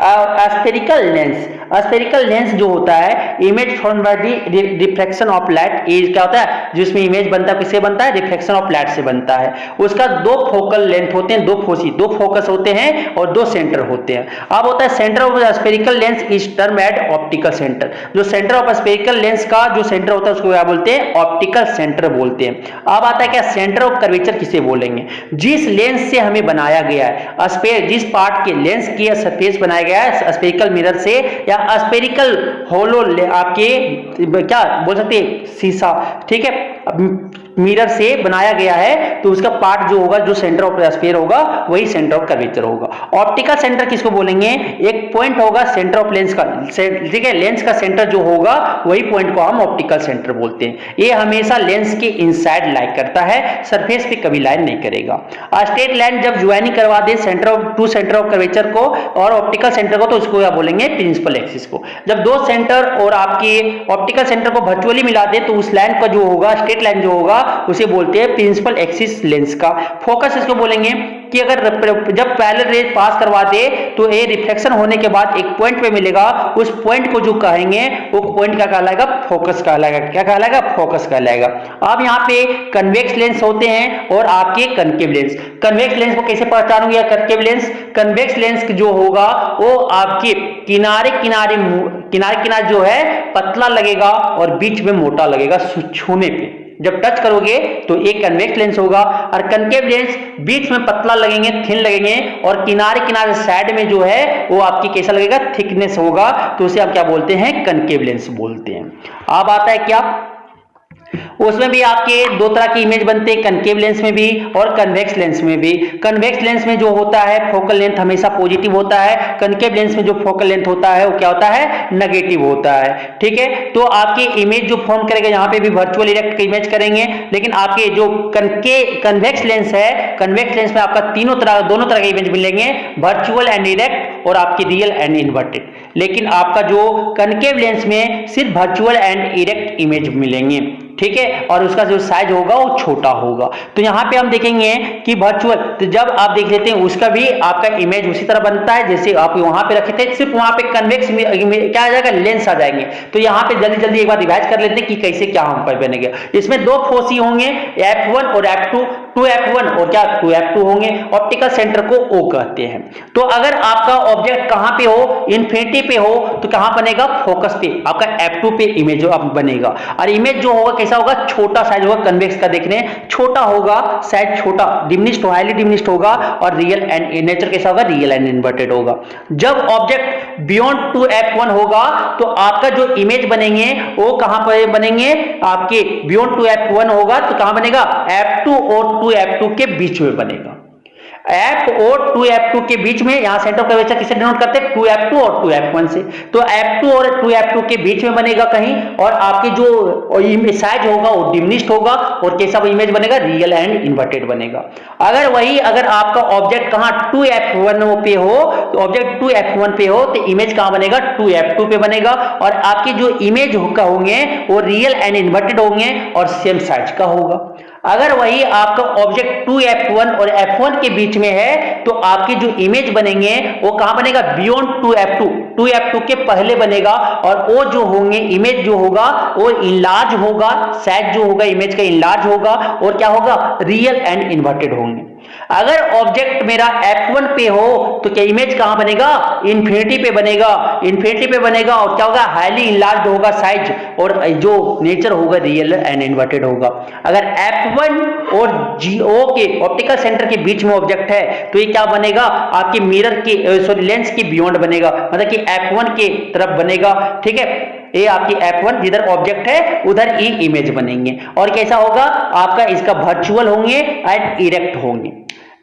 स्फेरिकल लेंस। स्फेरिकल लेंस जो होता है image form by the reflection of light, क्या होता है जिसमें इमेज बनता है, किससे बनता है, रिफ्लेक्शन ऑफ लाइट से बनता है। उसका दो फोकल लेंथ होते हैं, दो फोकस होते हैं और दो सेंटर होते हैं। अब होता है centre of spherical lens is term at optical centre. जो सेंटर ऑफ स्फेरिकल लेंस का जो सेंटर होता है उसको क्या बोलते हैं, ऑप्टिकल सेंटर बोलते हैं। अब आता है क्या, सेंटर ऑफ कर्वेचर किसे बोलेंगे, जिस लेंस से हमें बनाया गया है, जिस पार्ट के लेंस की सरफेस बनाया गया है स्फेरिकल मिरर से या स्फेरिकल होलो आपके क्या बोल सकते हैं शीशा, ठीक है, मिरर से बनाया गया है, तो उसका पार्ट जो होगा, जो सेंटर ऑफ स्फीयर होगा वही सेंटर ऑफ कर्वेचर होगा। ऑप्टिकल सेंटर किसको बोलेंगे, एक पॉइंट होगा सेंटर ऑफ लेंस का, ठीक है, लेंस का सेंटर जो होगा वही पॉइंट को हम ऑप्टिकल सेंटर बोलते हैं। ये हमेशा लेंस के इनसाइड लाइन करता है, सरफेस पे कभी लाइन नहीं करेगा। स्ट्रेट लाइन जब ज्वाइनिंग करवा दे सेंटर ऑफ कर्वेचर को और ऑप्टिकल सेंटर को तो उसको क्या बोलेंगे, प्रिंसिपल एक्सिस को। जब दो सेंटर और आपके ऑप्टिकल सेंटर को वर्चुअली मिला दे तो उस लाइन का जो होगा, स्ट्रेट लाइन जो होगा उसे बोलते हैं प्रिंसिपल एक्सिस लेंस का। फोकस इसको बोलेंगे कि अगर जब पैरेलल रेज पास करवा दे तो ये रिफ्लेक्शन होने के बाद एक पॉइंट पे मिलेगा, उस पॉइंट को जो कहेंगे वो पॉइंट क्या कहलाएगा, फोकस कहलाएगा। क्या कहलाएगा, फोकस कहलाएगा। अब यहाँ पे कन्वेक्स लेंस होते हैं और आपके कनकेव लेंस। कन्वेक्स लेंस को कैसे पहचानूंगे या कनकेव लेंस, कन्वेक्स लेंस जो होगा वो आपके किनारे किनारे जो है पतला लगेगा और बीच में मोटा लगेगा, छूने पे जब टच करोगे तो एक कन्वेक्स लेंस होगा। और कनकेव लेंस बीच में पतला लगेंगे, थिन लगेंगे, और किनारे किनारे साइड में जो है वो आपकी कैसा लगेगा, थिकनेस होगा, तो उसे आप क्या बोलते हैं, कनकेव लेंस बोलते हैं। अब आता है क्या, उसमें भी आपके दो तरह की इमेज बनते हैं, कनकेव लेंस में भी और कन्वेक्स लेंस में भी। कन्वेक्स लेंस में जो होता है फोकल लेंथ हमेशा पॉजिटिव होता है, कनकेव लेंस में जो फोकल लेंथ होता है वो क्या होता है, नेगेटिव होता है, ठीक है। तो आपकी इमेज जो फॉर्म करेगा, यहाँ पे भी वर्चुअल इरेक्ट इमेज करेंगे, लेकिन आपके जो कन्वेक्स लेंस है, कन्वेक्स लेंस में आपका दोनों तरह के इमेज मिलेंगे, वर्चुअल एंड इरेक्ट और आपकी रियल एंड इन्वर्टेड। लेकिन आपका जो कनकेव लेंस में सिर्फ वर्चुअल एंड इरेक्ट इमेज मिलेंगे, ठीक है, और उसका जो साइज होगा वो छोटा होगा। तो यहाँ पे हम देखेंगे कि वर्चुअल, तो जब आप देख लेते हैं उसका भी आपका इमेज उसी तरह बनता है जैसे आप वहां पे रखे थे, सिर्फ वहां पे कन्वेक्स क्या आ जाएगा, लेंस आ जाएंगे। तो यहाँ पे जल्दी जल्दी एक बार रिवाइज कर लेते हैं कि कैसे क्या हम पर बनेगा। इसमें दो फोसी होंगे, F1 और F2, 2F1 और क्या 2F2 होंगे। ऑप्टिकल सेंटर को O कहते हैं। तो अगर आपका ऑब्जेक्ट कहां पे हो, इन्फिनिटी पे हो, तो कहां बनेगा, फोकस पे, आपका F2 पे इमेज बनेगा। और इमेज जो होगा कैसा होगा, छोटा साइज होगा, कन्वेक्स का देख रहे हैं, छोटा होगा, साइज छोटा, डिमिनिश्ड हाईली डिमिनिश्ड होगा, और रियल एंड नेचर कैसा होगा, रियल एंड इन्वर्टेड होगा। जब ऑब्जेक्ट बियॉन्ड 2F1 होगा तो आपका जो इमेज बनेंगे वो कहां पर बनेंगे, आपके बियॉन्ड 2F1 होगा तो कहां बनेगा, F2 और 2F2 के बीच में बनेगा। F और 2F2 के बीच में, यहां सेंटर ऑफ कर्वेचर किसे डिनोट करते हैं, 2F2 और 2F1 से। तो F2 और 2F2 के बीच में बनेगा कहीं, और आपकी जो साइज होगा वो डिमिनिश्ड होगा, और कैसा इमेज बनेगा, रियल एंड इन्वर्टेड बनेगा। अगर आपका ऑब्जेक्ट कहां 2F1 पे हो, तो ऑब्जेक्ट 2F1 पे हो तो इमेज कहां बनेगा, 2F2 पे बनेगा, और आपकी जो इमेज होंगे वो रियल एंड इन्वर्टेड होंगे और सेम साइज का होगा। अगर वही आपका ऑब्जेक्ट 2F1 और F1 के बीच में है तो आपकी जो इमेज बनेंगे वो कहां बनेगा, बियॉन्ड 2F2 के पहले बनेगा, और वो जो होंगे इमेज जो होगा वो इनलार्ज होगा, साइज जो होगा इमेज का इनलार्ज होगा, और क्या होगा, रियल एंड इन्वर्टेड होंगे। अगर ऑब्जेक्ट मेरा F1 पे हो तो क्या इमेज कहां बनेगा, इन्फिनिटी पे बनेगा, इन्फिनिटी पे बनेगा और क्या होगा, हाईली इनलार्ज होगा साइज, और जो नेचर होगा रियल एंड इन्वर्टेड होगा। अगर F1 और GO के ऑप्टिकल सेंटर के बीच में ऑब्जेक्ट है तो ये क्या बनेगा, आपके मिरर के सॉरी लेंस के बियॉन्ड बनेगा, मतलब कि F1 के तरफ बनेगा, ठीक है। ये आपकी F1 जिधर ऑब्जेक्ट है उधर ही इमेज बनेंगे, और कैसा होगा आपका, इसका वर्चुअल होंगे एंड इरेक्ट होंगे।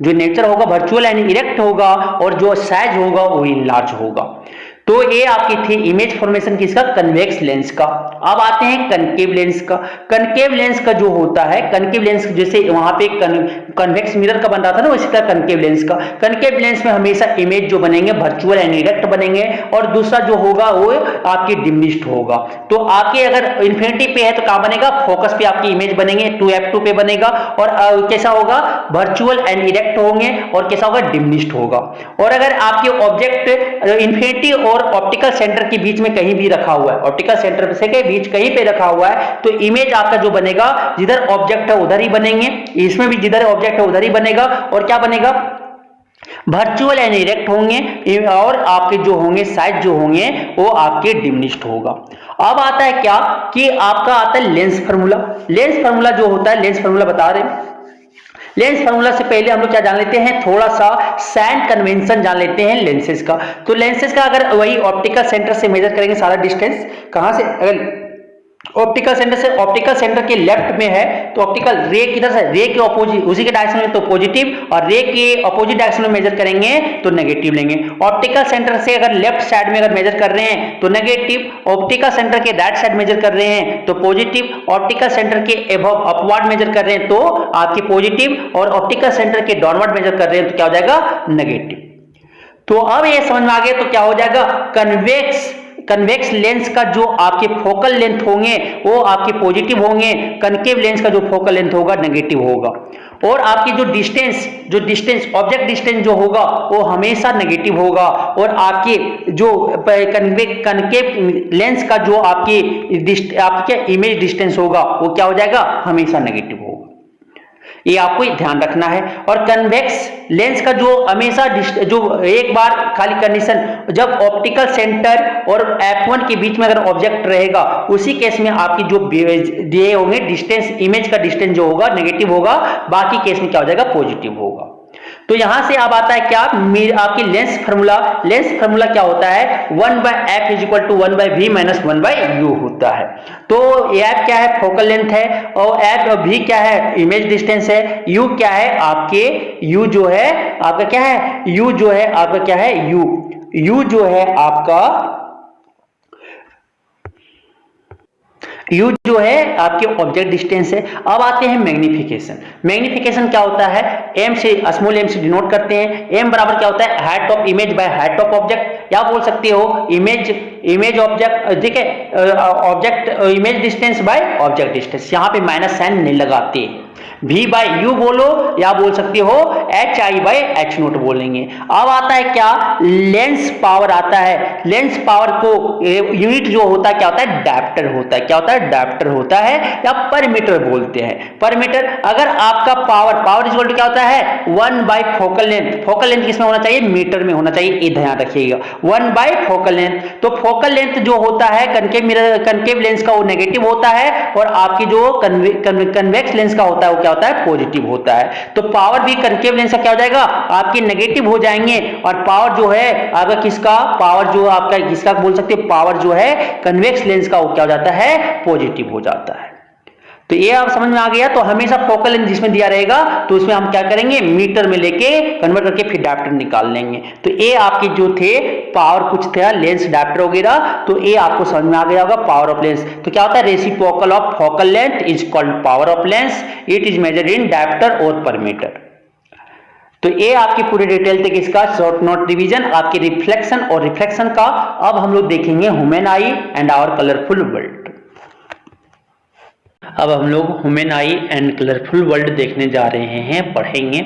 जो नेचर होगा वर्चुअल एंड इरेक्ट होगा, और जो साइज होगा वो इनलार्ज होगा। तो ये आपकी थी इमेज फॉर्मेशन किसका, कन्वेक्स लेंस का। अब आते हैं कनकेव लेंस का। कनकेव लेंस का जो होता है, कनकेव लेंस जैसे वहां पे कन्वेक्स मिरर का बन रहा था ना, उसी तरह कनकेव लेंस का। कनकेव लेंस में हमेशा इमेज जो बनेंगे वर्चुअल एंड इरेक्ट बनेंगे, और दूसरा जो होगा वो आपकी डिमिनिश्ड होगा। तो आपके अगर इन्फिनिटी पे है तो क्या बनेगा, फोकस पे आपकी इमेज बनेंगे 2f2 पे बनेगा, और कैसा होगा, वर्चुअल एंड इरेक्ट होंगे, और कैसा होगा, डिमिनिश्ड होगा। और अगर आपके ऑब्जेक्ट इन्फिनिटी और ऑप्टिकल सेंटर के बीच में कहीं भी रखा हुआ है, ऑप्टिकल सेंटर से के बीच कहीं पे रखा हुआ है, तो इमेज आपका जो बनेगा जिधर ऑब्जेक्ट है उधर ही बनेंगे, इसमें भी जिधर ऑब्जेक्ट है उधर ही बनेगा, और क्या बनेगा, वर्चुअल एंड इरेक्ट होंगे, और आपके जो होंगे साइज जो होंगे वो आपके डिमिनिश्ड होगा। अब आता है क्या कि आपका आता है लेंस फार्मूला। लेंस फार्मूला जो होता है, लेंस फार्मूला बता रहे हैं। लेंस फार्मूला से पहले हम लोग क्या जान लेते हैं, थोड़ा सा सैंड कन्वेंशन जान लेते हैं लेंसेज का। तो लेंसेज का अगर वही ऑप्टिकल सेंटर से मेजर करेंगे सारा डिस्टेंस, कहां से, अगर ऑप्टिकल सेंटर से ऑप्टिकल सेंटर के लेफ्ट में है तो ऑप्टिकल रे किधर से, रे के ऑपोजिट उसी के डायरेक्शन में तो पॉजिटिव, और रे के ऑपोजिट डायरेक्शन में मेजर करेंगे तो नेगेटिव लेंगे। ऑप्टिकल सेंटर से अगर लेफ्ट साइड में अगर मेजर कर रहे हैं तो नेगेटिव, ऑप्टिकल सेंटर के राइट साइड मेजर कर रहे हैं तो पॉजिटिव, ऑप्टिकल सेंटर के अबव अपवर्ड मेजर कर रहे हैं तो आपके पॉजिटिव, और ऑप्टिकल सेंटर के डाउनवर्ड मेजर कर रहे हैं तो क्या हो जाएगा, नेगेटिव। तो अब ये समझ में आ गया, तो क्या हो जाएगा, कन्वेक्स लेंस का जो आपके फोकल लेंथ होंगे वो आपके पॉजिटिव होंगे, कनकेव लेंस का जो फोकल लेंथ होगा नेगेटिव होगा, और आपकी जो डिस्टेंस ऑब्जेक्ट डिस्टेंस जो होगा वो हमेशा नेगेटिव होगा, और आपके जो कनकेव लेंस का जो आपके इमेज डिस्टेंस होगा वो क्या हो जाएगा, हमेशा नेगेटिव होगा। ये आपको ध्यान रखना है। और कन्वेक्स लेंस का जो हमेशा जो एक बार खाली कंडीशन, जब ऑप्टिकल सेंटर और F1 के बीच में अगर ऑब्जेक्ट रहेगा उसी केस में आपकी जो दिए होंगे डिस्टेंस, इमेज का डिस्टेंस जो होगा नेगेटिव होगा, बाकी केस में क्या हो जाएगा, पॉजिटिव होगा। तो यहां से अब आता है क्या, आपकी लेंस फार्मूला क्या होता है, 1/f is equal to 1/v minus 1/u होता है। तो f क्या है, फोकल लेंथ है, और v क्या है, इमेज डिस्टेंस है, u क्या है आपके, u जो है आपका क्या है, u जो है आपका क्या है, u जो है आपका, U जो है आपके ऑब्जेक्ट डिस्टेंस है। अब आते हैं मैग्निफिकेशन। मैग्निफिकेशन क्या होता है, m से, स्मॉल m से डिनोट करते हैं। m बराबर क्या होता है, height of image by height of object, या बोल सकते हो इमेज ऑब्जेक्ट, ठीक है, object image distance by object distance, यहाँ पे माइनस साइन नहीं लगाते। v बाय यू बोलो, या बोल सकते हो hi बाय h नोट बोलेंगे। अब आता है क्या, लेंस पावर आता है। लेंस पावर को यूनिट जो होता है क्या होता है, डायप्टर होता है। क्या होता है, डायप्टर होता है, या पर मीटर बोलते हैं, पर मीटर। अगर आपका पावर इक्वल टू क्या होता है, 1 bye focal length. Focal length किसमें होना चाहिए, मीटर में होना चाहिए, ये ध्यान रखिएगा, 1 बाय फोकल लेंथ। तो फोकल लेंथ जो होता है कनकेव लेंस का वो नेगेटिव होता है, और आपकी जो कन्वेक्स लेंस का होता है वो क्या होता है, पॉजिटिव होता है। तो पावर भी कनकेव लेंस का क्या हो जाएगा, आपके नेगेटिव हो जाएंगे, और पावर जो है आपका किसका, पावर जो आपका किसका बोल सकते हैं, पावर जो है कन्वेक्स लेंस का वो क्या हो जाता है, पॉजिटिव हो जाता है। तो ये आप समझ में आ गया। तो हमेशा फोकल लेंथ जिसमें दिया रहेगा तो उसमें हम क्या करेंगे, मीटर में लेके कन्वर्ट करके फिर डायप्टर निकाल लेंगे। तो ये आपके जो थे पावर कुछ था, लेंस डायप्टर वगैरह, तो ये आपको समझ में आ गया होगा, पावर ऑफ लेंस। तो क्या होता है, reciprocal of focal length is called power of lens, it is measured in dioptre और पर मीटर। तो ये आपकी पूरी डिटेल थे किसका, शॉर्ट नोट रिवीजन आपकी रिफ्लेक्शन और रिफ्लेक्शन का। अब हम लोग देखेंगे human eye and our colourful world. अब हम लोग human eye and colourful world देखने जा रहे हैं, पढ़ेंगे।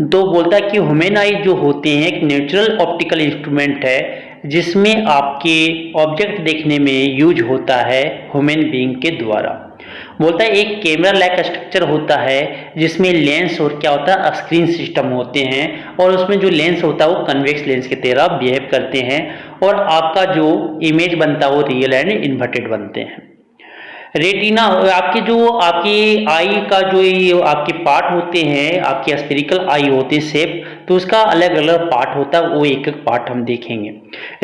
तो बोलता है कि ह्यूमन आई जो होते हैं एक नेचुरल ऑप्टिकल इंस्ट्रूमेंट है, जिसमें आपके ऑब्जेक्ट देखने में यूज होता है ह्यूमन बीइंग के द्वारा। बोलता है एक कैमरा लाइक स्ट्रक्चर होता है जिसमें लेंस और क्या होता है स्क्रीन सिस्टम होते हैं, और उसमें जो लेंस होता है वो कन्वेक्स लेंस की तरह बिहेव करते हैं, और आपका जो इमेज बनता है वो रियल एंड इन्वर्टेड बनते हैं। रेटिना आपके जो आपकी आई का जो ये आपके पार्ट होते हैं, आपके स्फेरिकल आई होते हैं शेप, तो उसका अलग अलग पार्ट होता है, वो एक एक पार्ट हम देखेंगे।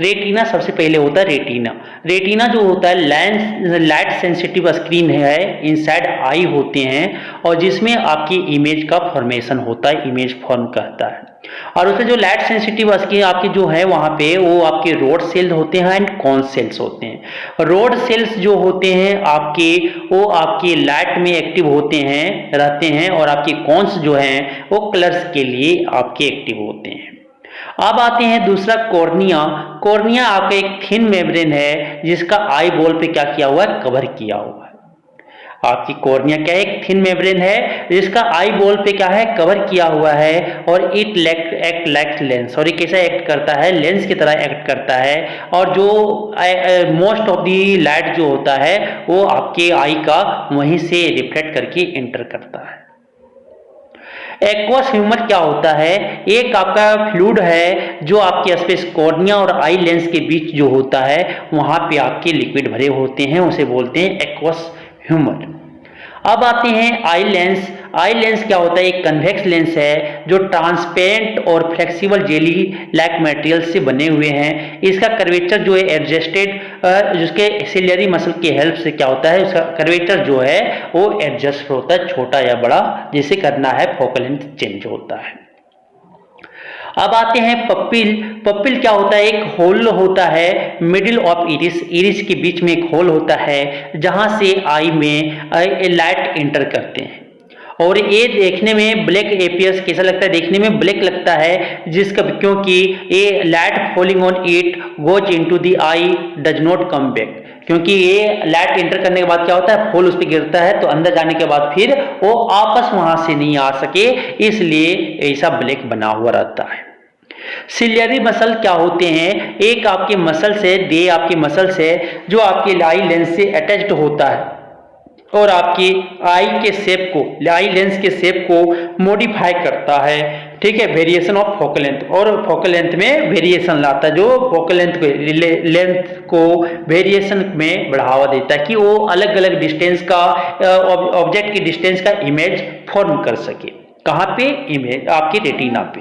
रेटिना सबसे पहले होता है रेटिना। रेटिना जो होता है लेंस लाइट सेंसिटिव स्क्रीन है इनसाइड आई होते हैं, और जिसमें आपकी इमेज का फॉर्मेशन होता है, इमेज फॉर्म करता है। और उसमें जो लाइट सेंसिटिव स्क्रीन आपकी जो है वहां पे वो आपके रोड सेल्स होते हैं एंड कॉन सेल्स होते हैं। रोड सेल्स जो होते हैं आपके वो आपके लाइट में एक्टिव होते हैं रहते हैं, और आपके कॉन्स जो हैं वो कलर्स के लिए आपके एक्टिव होते हैं। अब आते हैं दूसरा कॉर्निया। कॉर्निया आपका एक थिन मेम्ब्रेन है जिसका आई बॉल पे क्या किया हुआ है, कवर किया हुआ है। आपकी कॉर्निया क्या है, एक थिन मेम्ब्रेन है जिसका आई बॉल पे क्या है, कवर किया हुआ है, और इट एक्ट लाइक लेंस, और ये कैसा एक्ट करता है, लेंस की तरह एक्ट करता है, और जो मोस्ट ऑफ दी लाइट जो होता है वो आपके आई का वहीं से रिफ्लेक्ट करके एंटर करता है। एक्वस ह्यूमर क्या होता है, एक आपका फ्लूइड है जो आपके स्पेस कॉर्निया और आई लेंस के बीच जो होता है वहां पे आपके लिक्विड भरे होते हैं, उसे बोलते हैं एक्वस ह्यूमर। अब आते हैं आई लेंस। आई लेंस क्या होता है, एक कन्वेक्स लेंस है जो ट्रांसपेरेंट और फ्लेक्सिबल जेली लाइक मटेरियल से बने हुए हैं। इसका कर्वेचर जो है एडजस्टेड, जिसके सिलियरी मसल की हेल्प से क्या होता है, उसका कर्वेचर जो है वो एडजस्ट होता है, छोटा या बड़ा जिसे करना है फोकल लेंथ चेंज होता है। अब आते हैं पपिल। पपिल क्या होता है, एक होल होता है मिडिल ऑफ इरिस, इरिस के बीच में एक होल होता है जहां से आई में लाइट एंटर करते हैं, और ये देखने में ब्लैक एपियर्स कैसा लगता है, देखने में ब्लैक लगता है, जिसका क्योंकि ये light falling on it goes into the I does not come back, क्योंकि ये लाइट एंटर करने के बाद क्या होता है, फॉल उस पर गिरता है, तो अंदर जाने के बाद फिर वो वापस वहां से नहीं आ सके, इसलिए ऐसा ब्लैक बना हुआ रहता है। सिलियरी मसल क्या होते हैं, एक आपके मसल से दे आपके मसल से जो आपके आई लेंस से अटैच्ड होता है, और आपकी आई के शेप को, आई लेंस के शेप को मॉडिफाई करता है, ठीक है, वेरिएशन ऑफ फोकल लेंथ, और फोकल लेंथ में वेरिएशन लाता है, जो फोकल लेंथ को वेरिएशन में बढ़ावा देता है कि वो अलग अलग डिस्टेंस का ऑब्जेक्ट की डिस्टेंस का इमेज फॉर्म कर सके। कहाँ पे, इमेज आपके रेटिना पे।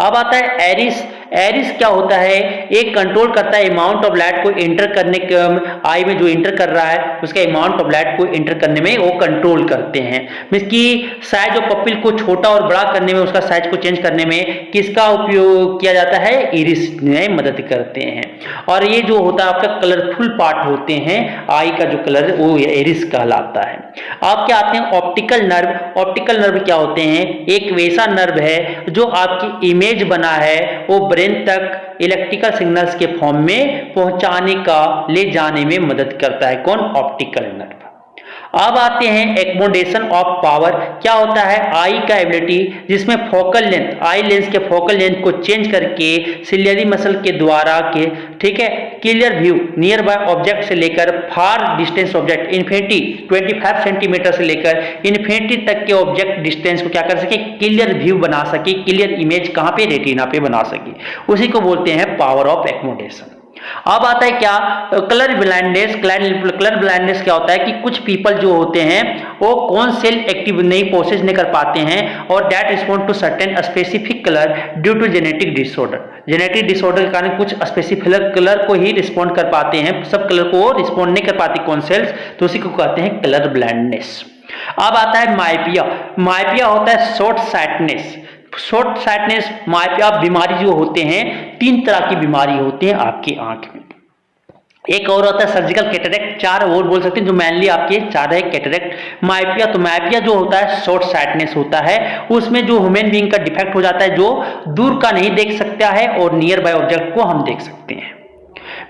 अब आता है एरिस। एरिस क्या होता है, एक कंट्रोल करता है अमाउंट ऑफ लाइट को एंटर करने के, आई में जो एंटर कर रहा है उसका अमाउंट ऑफ लाइट को एंटर करने में वो कंट्रोल करते हैं। मींस की साइज ऑफ पपिल को छोटा और बड़ा करने में, उसका साइज को चेंज करने में किसका उपयोग किया जाता है, इरिस में मदद करते हैं। और ये जो होता है आपका कलरफुल पार्ट होते हैं आई का जो कलर, वो इरिस कहलाता है। आप क्या आते हैं ऑप्टिकल नर्व। ऑप्टिकल नर्व क्या होते हैं, एक वैसा नर्व है जो आपकी इमेज बना है वो ब्रेन तक इलेक्ट्रिकल सिग्नल्स के फॉर्म में पहुंचाने का, ले जाने में मदद करता है। कौन, ऑप्टिकल नर्व। अब आते हैं एक्मोडेशन ऑफ पावर। क्या होता है, आई का एबिलिटी जिसमें फोकल लेंथ, आई लेंस के फोकल लेंथ को चेंज करके सिलियरी मसल के द्वारा के, ठीक है, clear view near by object से लेकर फार डिस्टेंस ऑब्जेक्ट इन्फिनिटी 25 सेंटीमीटर से लेकर इन्फिनिटी तक के ऑब्जेक्ट डिस्टेंस को क्या कर सके, क्लियर व्यू बना सके, क्लियर इमेज कहां पे, रेटिना पे बना सके, उसी को बोलते हैं पावर ऑफ एक्मोडेशन। अब आता है क्या, कलर ब्लाइंडनेस। कलर ब्लाइंडनेस क्या होता है कि कुछ पीपल जो होते हैं वो कौन सेल एक्टिव नहीं प्रोसेस नहीं कर पाते हैं, और that respond to certain specific colour due to genetic disorder. Genetic disorder के कारण कुछ स्पेसिफिक कलर को ही रिस्पॉन्ड कर पाते हैं, सब कलर को रिस्पॉन्ड नहीं कर पाती कौन सेल्स, तो उसी को कहते हैं कलर ब्लाइंडनेस। अब आता है माइपिया। माइपिया होता है शॉर्ट साइटनेस। शॉर्ट साइटनेस माइपिया बीमारी जो होते हैं, 3 तरह की बीमारी होती है आपकी आंख में। एक और होता है सर्जिकल कैटरेक्ट, 4 और बोल सकते हैं, जो मेनली आपके 4 है कैटरेक्ट। माइपिया, तो माइपिया जो होता है शॉर्ट साइटनेस होता है, उसमें जो ह्यूमन बीइंग का डिफेक्ट हो जाता है, जो दूर का नहीं देख सकता है और नियर बाय ऑब्जेक्ट को हम देख सकते हैं।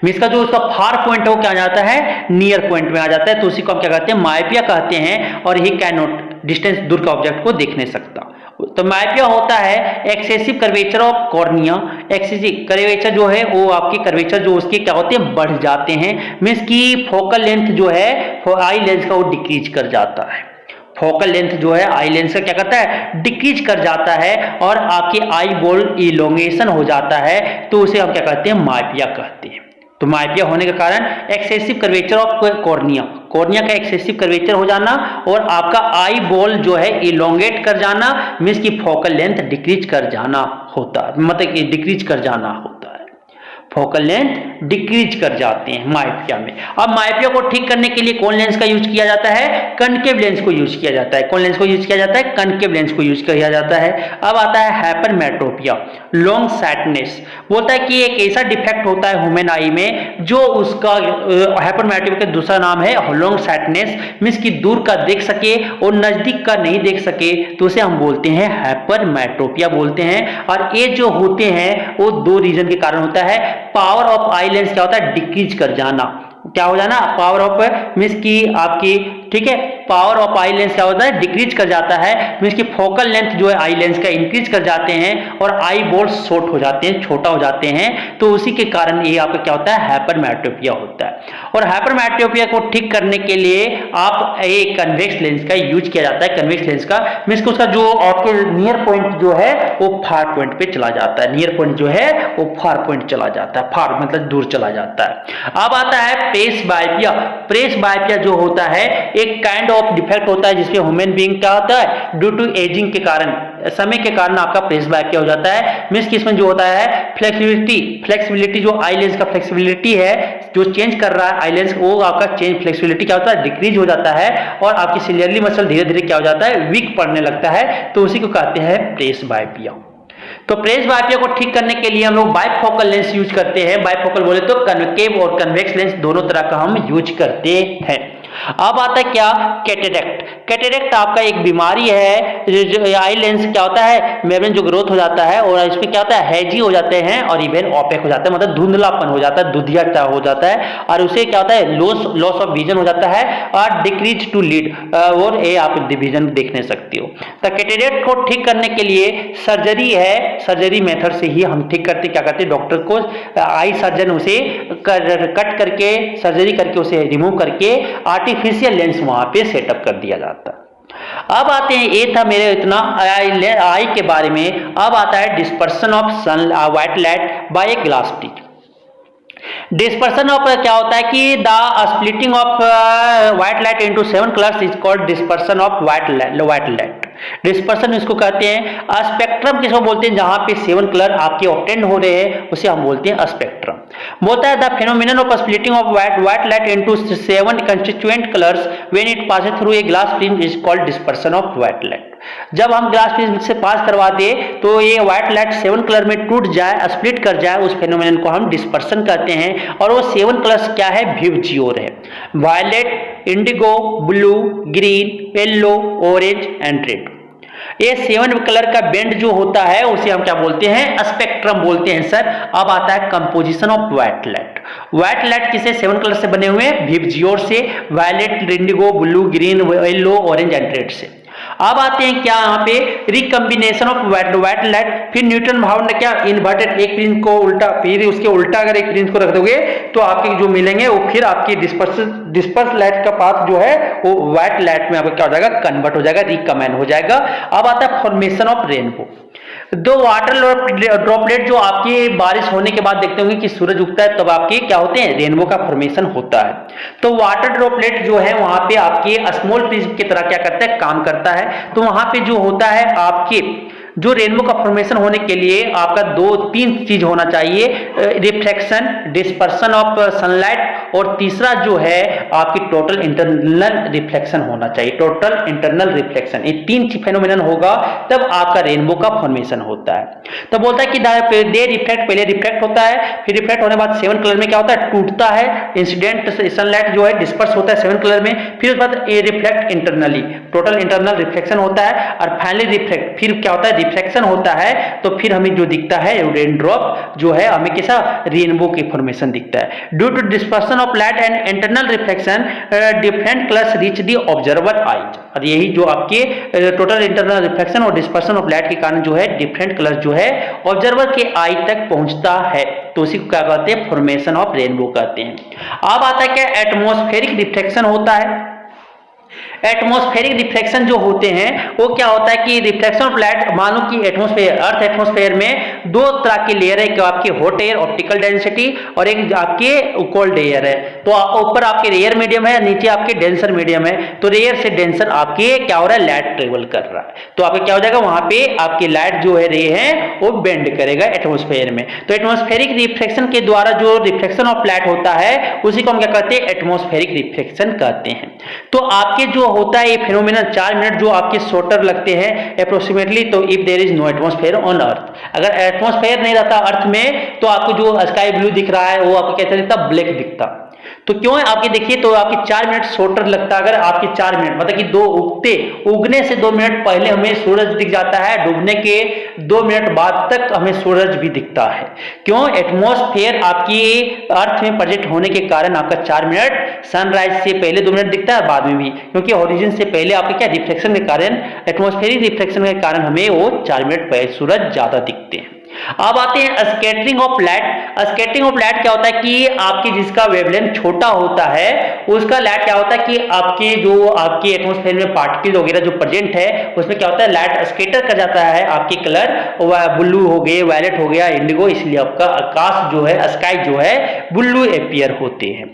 इसका जो उसका फार पॉइंट है वो क्या आ जाता है, नियर पॉइंट में आ जाता है, तो उसी को हम क्या कहते हैं, माइपिया कहते हैं। और ही कैन नॉट डिस्टेंस, दूर का ऑब्जेक्ट को देख नहीं सकता, तो माइपिया होता है excessive curvature of cornea. Excessive curvature जो है वो आपकी कर्वेचर जो उसके क्या होते हैं, बढ़ जाते हैं, मींस की फोकल लेंथ जो है आई लेंस का वो डिक्रीज कर जाता है। फोकल लेंथ जो है आई लेंस का क्या करता है, डिक्रीज कर जाता है और आपकी आई बॉल इलोंगेशन हो जाता है, तो उसे हम क्या कहते हैं, माइपिया कहते हैं। तो माइपिया होने के कारण excessive curvature of cornea, cornea का एक्सेसिव कर्वेचर हो जाना और आपका आई बॉल जो है इलोंगेट कर जाना, मींस की फोकल लेंथ डिक्रीज कर जाना होता है, मतलब कि डिक्रीज कर जाना होता है, फोकल लेंथ डिक्रीज कर जाते हैं माइपिया में। अब माइपिया को ठीक करने के लिए कौन लेंस का यूज किया जाता है, कनकेव लेंस को यूज किया जाता है। कौन लेंस को यूज किया जाता है, कनकेव लेंस को यूज किया जाता है। अब आता है हाइपरमेट्रोपिया, लॉन्ग साइटनेस। बोलता है कि एक ऐसा डिफेक्ट होता है ह्यूमन आई में जो उसका हाइपरमेट्रोपिया का दूसरा नाम है लॉन्ग साइटनेस, मींस की दूर का देख सके और नजदीक का नहीं देख सके, तो उसे हम बोलते हैं हाइपरमेट्रोपिया बोलते हैं। और ये जो होते हैं वो दो रीजन के कारण होता है। पावर ऑफ आई लेंस क्या होता है, डिक्रीज कर जाना, क्या हो जाना, पावर ऑफ मींस की आपकी, ठीक है, पावर ऑफ आई लेंस क्या होता है, डिक्रीज कर जाता है, मींस की फोकल लेंथ जो है आई लेंस का इंक्रीज कर जाते हैं और आई बॉल्स शॉर्ट हो जाते हैं, छोटा हो जाते हैं, तो उसी के कारण ये आपका क्या होता है, हाइपरमेट्रोपिया होता है। और हाइपरमेट्रोपिया को ठीक करने के लिए आप एक कन्वेक्स लेंस का यूज किया जाता है। कन्वेक्स लेंस का मींस उसका जो आपके नियर पॉइंट जो है वो फार पॉइंट पे चला जाता है, नियर पॉइंट जो है वो फार पॉइंट चला जाता है, फार मतलब दूर चला जाता है। अब आता है प्रेसबाइपिया। प्रेसबाइपिया जो होता है एक काइंड ऑफ डिफेक्ट होता है जिसमें ह्यूमन बीइंग क्या होता है, ड्यू टू एजिंग के कारण, समय के कारण आपका प्रेसबाइपिया हो जाता है। मींस कि इसमें जो होता है फ्लेक्सिबिलिटी जो आई लेंस का फ्लेक्सिबिलिटी है जो चेंज कर रहा है आई लेंस, वो आपका चेंज फ्लेक्सिबिलिटी क्या होता है, डिक्रीज हो जाता है और आपकी सिलियरली मसल धीरे धीरे क्या हो जाता है, वीक पड़ने लगता है, तो उसी को कहते हैं प्रेसबाइपिया। तो प्रेसबाइपिया को ठीक करने के लिए हम लोग बाइफोकल लेंस यूज करते हैं। बाइफोकल बोले तो कन्वेव और कन्वेक्स लेंस दोनों तरह का हम यूज करते हैं। अब आता है क्या, कैटरेक्ट। कैटरेक्ट आपका एक बीमारी है, जो आई लेंस क्या होता है, मेम्ब्रेन जो ग्रोथ हो जाता है और इसमें क्या होता है, हैजी हो जाते हैं और इवन ओपेक हो जाता है, मतलब धुंधलापन हो जाता है, दुधिया हो जाता है और उसे क्या होता है, लॉस ऑफ विजन हो जाता है और डिक्रीज टू लीड, और ये आप विजन देख नहीं सकते हो। तो कैटरेक्ट को ठीक करने के लिए सर्जरी है, सर्जरी मेथड से ही हम ठीक करते, क्या करते, डॉक्टर को आई सर्जन उसे कट करके सर्जरी करके उसे रिमूव करके आर्टिफिशियल लेंस वहां पे सेटअप कर दिया जाता है। अब आते हैं, ये था मेरे इतना आई के बारे में। अब आता है dispersion of sun white light by a glass stick. Dispersion of क्या होता है कि the splitting of white light into 7 colours is called dispersion of white light. Dispersion इसको कहते हैं। स्पेक्ट्रम किसको बोलते हैं, जहां पे 7 कलर आपके ऑब्टेन हो रहे हैं उसे हम बोलते हैं स्पेक्ट्रम। बोलता है the phenomenon of splitting of white light into 7 constituent colours when it passes through a glass prism is called dispersion of white light. जब हम ग्लास प्रिज्म से पास करवा दे तो ये व्हाइट लाइट 7 कलर में टूट जाए, स्प्लिट कर जाए, उस फेनोमेनन को हम डिस्पर्सन कहते हैं। और वो 7 कलर्स क्या है, विवजियोर है, violet, indigo, blue, green, yellow, orange and red. ये 7 कलर का बैंड जो होता है उसे हम क्या बोलते हैं, स्पेक्ट्रम बोलते हैं सर। अब आता है composition of white light. White light किसे 7 कलर से बने हुए हैं, विवजियोर से, violet, indigo, blue, green, yellow, orange and red से। अब आते हैं क्या यहाँ पे, रिकम्बिनेशन ऑफ व्हाइट लाइट। फिर न्यूटन भाव ने क्या, इन्वर्टेड, एक फ्रिंज को उल्टा, फिर उसके उल्टा अगर एक फ्रिंज को रख दोगे तो आपके जो मिलेंगे वो फिर आपकी डिस्पर्स लाइट का पाथ जो है वो व्हाइट लाइट में आपका क्या हो जाएगा, कन्वर्ट हो जाएगा, रिकमेंड हो जाएगा। अब आता है फॉर्मेशन ऑफ रेनबो। दो वाटर ड्रॉपलेट जो आपकी बारिश होने के बाद देखते होंगे कि सूरज उगता है तब आपके क्या होते हैं, रेनबो का फॉर्मेशन होता है। तो वाटर ड्रॉपलेट जो है वहां पे आपके स्मॉल प्रिज्म की तरह क्या करता है, काम करता है। तो वहां पे जो होता है आपके जो रेनबो का फॉर्मेशन होने के लिए आपका 2-3 चीज होना चाहिए, रिफ्लेक्शन, डिस्पर्सन ऑफ सनलाइट और तीसरा जो है आपकी टोटल इंटरनल रिफ्लेक्शन होना चाहिए, टोटल इंटरनल रिफ्लेक्शन। ये 3 फेनोमेनन होगा तब आपका रेनबो का फॉर्मेशन होता है। तो बोलता है कि दे रिफ्लेक्ट, पहले रिफ्लेक्ट होता है, फिर रिफ्लेक्ट होने के बाद 7 कलर में क्या होता है, टूटता है, इंसिडेंट सनलाइट जो है डिस्पर्स होता है 7 कलर में, फिर उसके बाद ये reflect internally, total internal reflection होता है और फाइनली रिफ्लेक्ट, फिर क्या होता है, रिफ्लेक्शन होता है तो फिर हमें जो दिखता है रेन ड्रॉप जो है हमें कैसा रेनबो की फॉर्मेशन दिखता है। Due to dispersion of light and internal reflection different colours reach the observer eyes. और यही जो आपके टोटल इंटरनल रिफ्लेक्शन और डिस्पर्सन ऑफ लाइट के कारण जो है डिफरेंट कलर जो है ऑब्जर्वर के आई तक पहुंचता है, तो उसी को क्या कहते हैं फॉर्मेशन ऑफ रेनबो कहते हैं। अब आता है क्या एटमॉस्फेरिक रिफ्लेक्शन होता है। एटमॉस्फेरिक रिफ्लेक्शन जो होते हैं वो क्या होता है कि रिफ्लेक्शन ऑफ लाइट, मानो कि एटमॉस्फेयर अर्थ एटमॉस्फेयर में दो तरह की लेयर है, एक आपकी हॉट एयर ऑप्टिकल डेंसिटी और एक आपके कोल्ड एयर है। तो ऊपर आपके रेयर मीडियम है, नीचे आपके डेंसर मीडियम है। तो रेयर से डेंसर आपके क्या हो रहा है लाइट ट्रेवल कर रहा है, तो आपका क्या हो जाएगा वहां पे आपकी लाइट जो है रे है वो बेंड करेगा एटमॉस्फेयर में। तो एटमॉस्फेरिक रिफ्लेक्शन के द्वारा जो रिफ्लेक्शन ऑफ लाइट होता है उसी को हम क्या कहते हैं एटमॉस्फेरिक रिफ्लेक्शन कहते हैं। तो आपके जो होता है ये फिनोमेना 4 मिनट जो आपके शॉर्टर लगते हैं अप्रोक्सीमेटली। तो if there is no atmosphere on earth, अगर एटमॉस्फेयर नहीं रहता अर्थ में तो आपको जो स्काई ब्लू दिख रहा है वो आपको कैसा दिखता ब्लैक दिखता। तो क्यों है आपके देखिए तो आपके 4 मिनट शॉर्टर लगता है। अगर आपके 4 मिनट मतलब कि दो उगने से 2 मिनट पहले हमें सूरज दिख जाता है, डूबने के 2 मिनट बाद तक हमें सूरज भी दिखता है। क्यों? एटमॉस्फेयर आपकी अर्थ में प्रेजेंट होने के कारण आपका 4 मिनट सनराइज से पहले 2 मिनट दिखता है बाद में भी, क्योंकि ओरिजिन से पहले आपके क्या रिफ्लेक्शन के कारण एटमॉस्फेरिक रिफ्लेक्शन के कारण हमें वो 4 मिनट पहले सूरज ज्यादा दिखते हैं। अब आते हैं scattering of light. Scattering of light क्या होता है कि आपकी जिसका वेवलेंथ छोटा होता है उसका लाइट क्या होता है कि आपके जो आपके एटमॉस्फेयर में पार्टिकल वगैरह जो प्रेजेंट है उसमें क्या होता है लाइट स्कैटर कर जाता है। आपके कलर ब्लू हो गए, वायलेट हो गया, इंडिगो, इसलिए आपका आकाश जो है स्काई जो है ब्लू अपीयर होते हैं।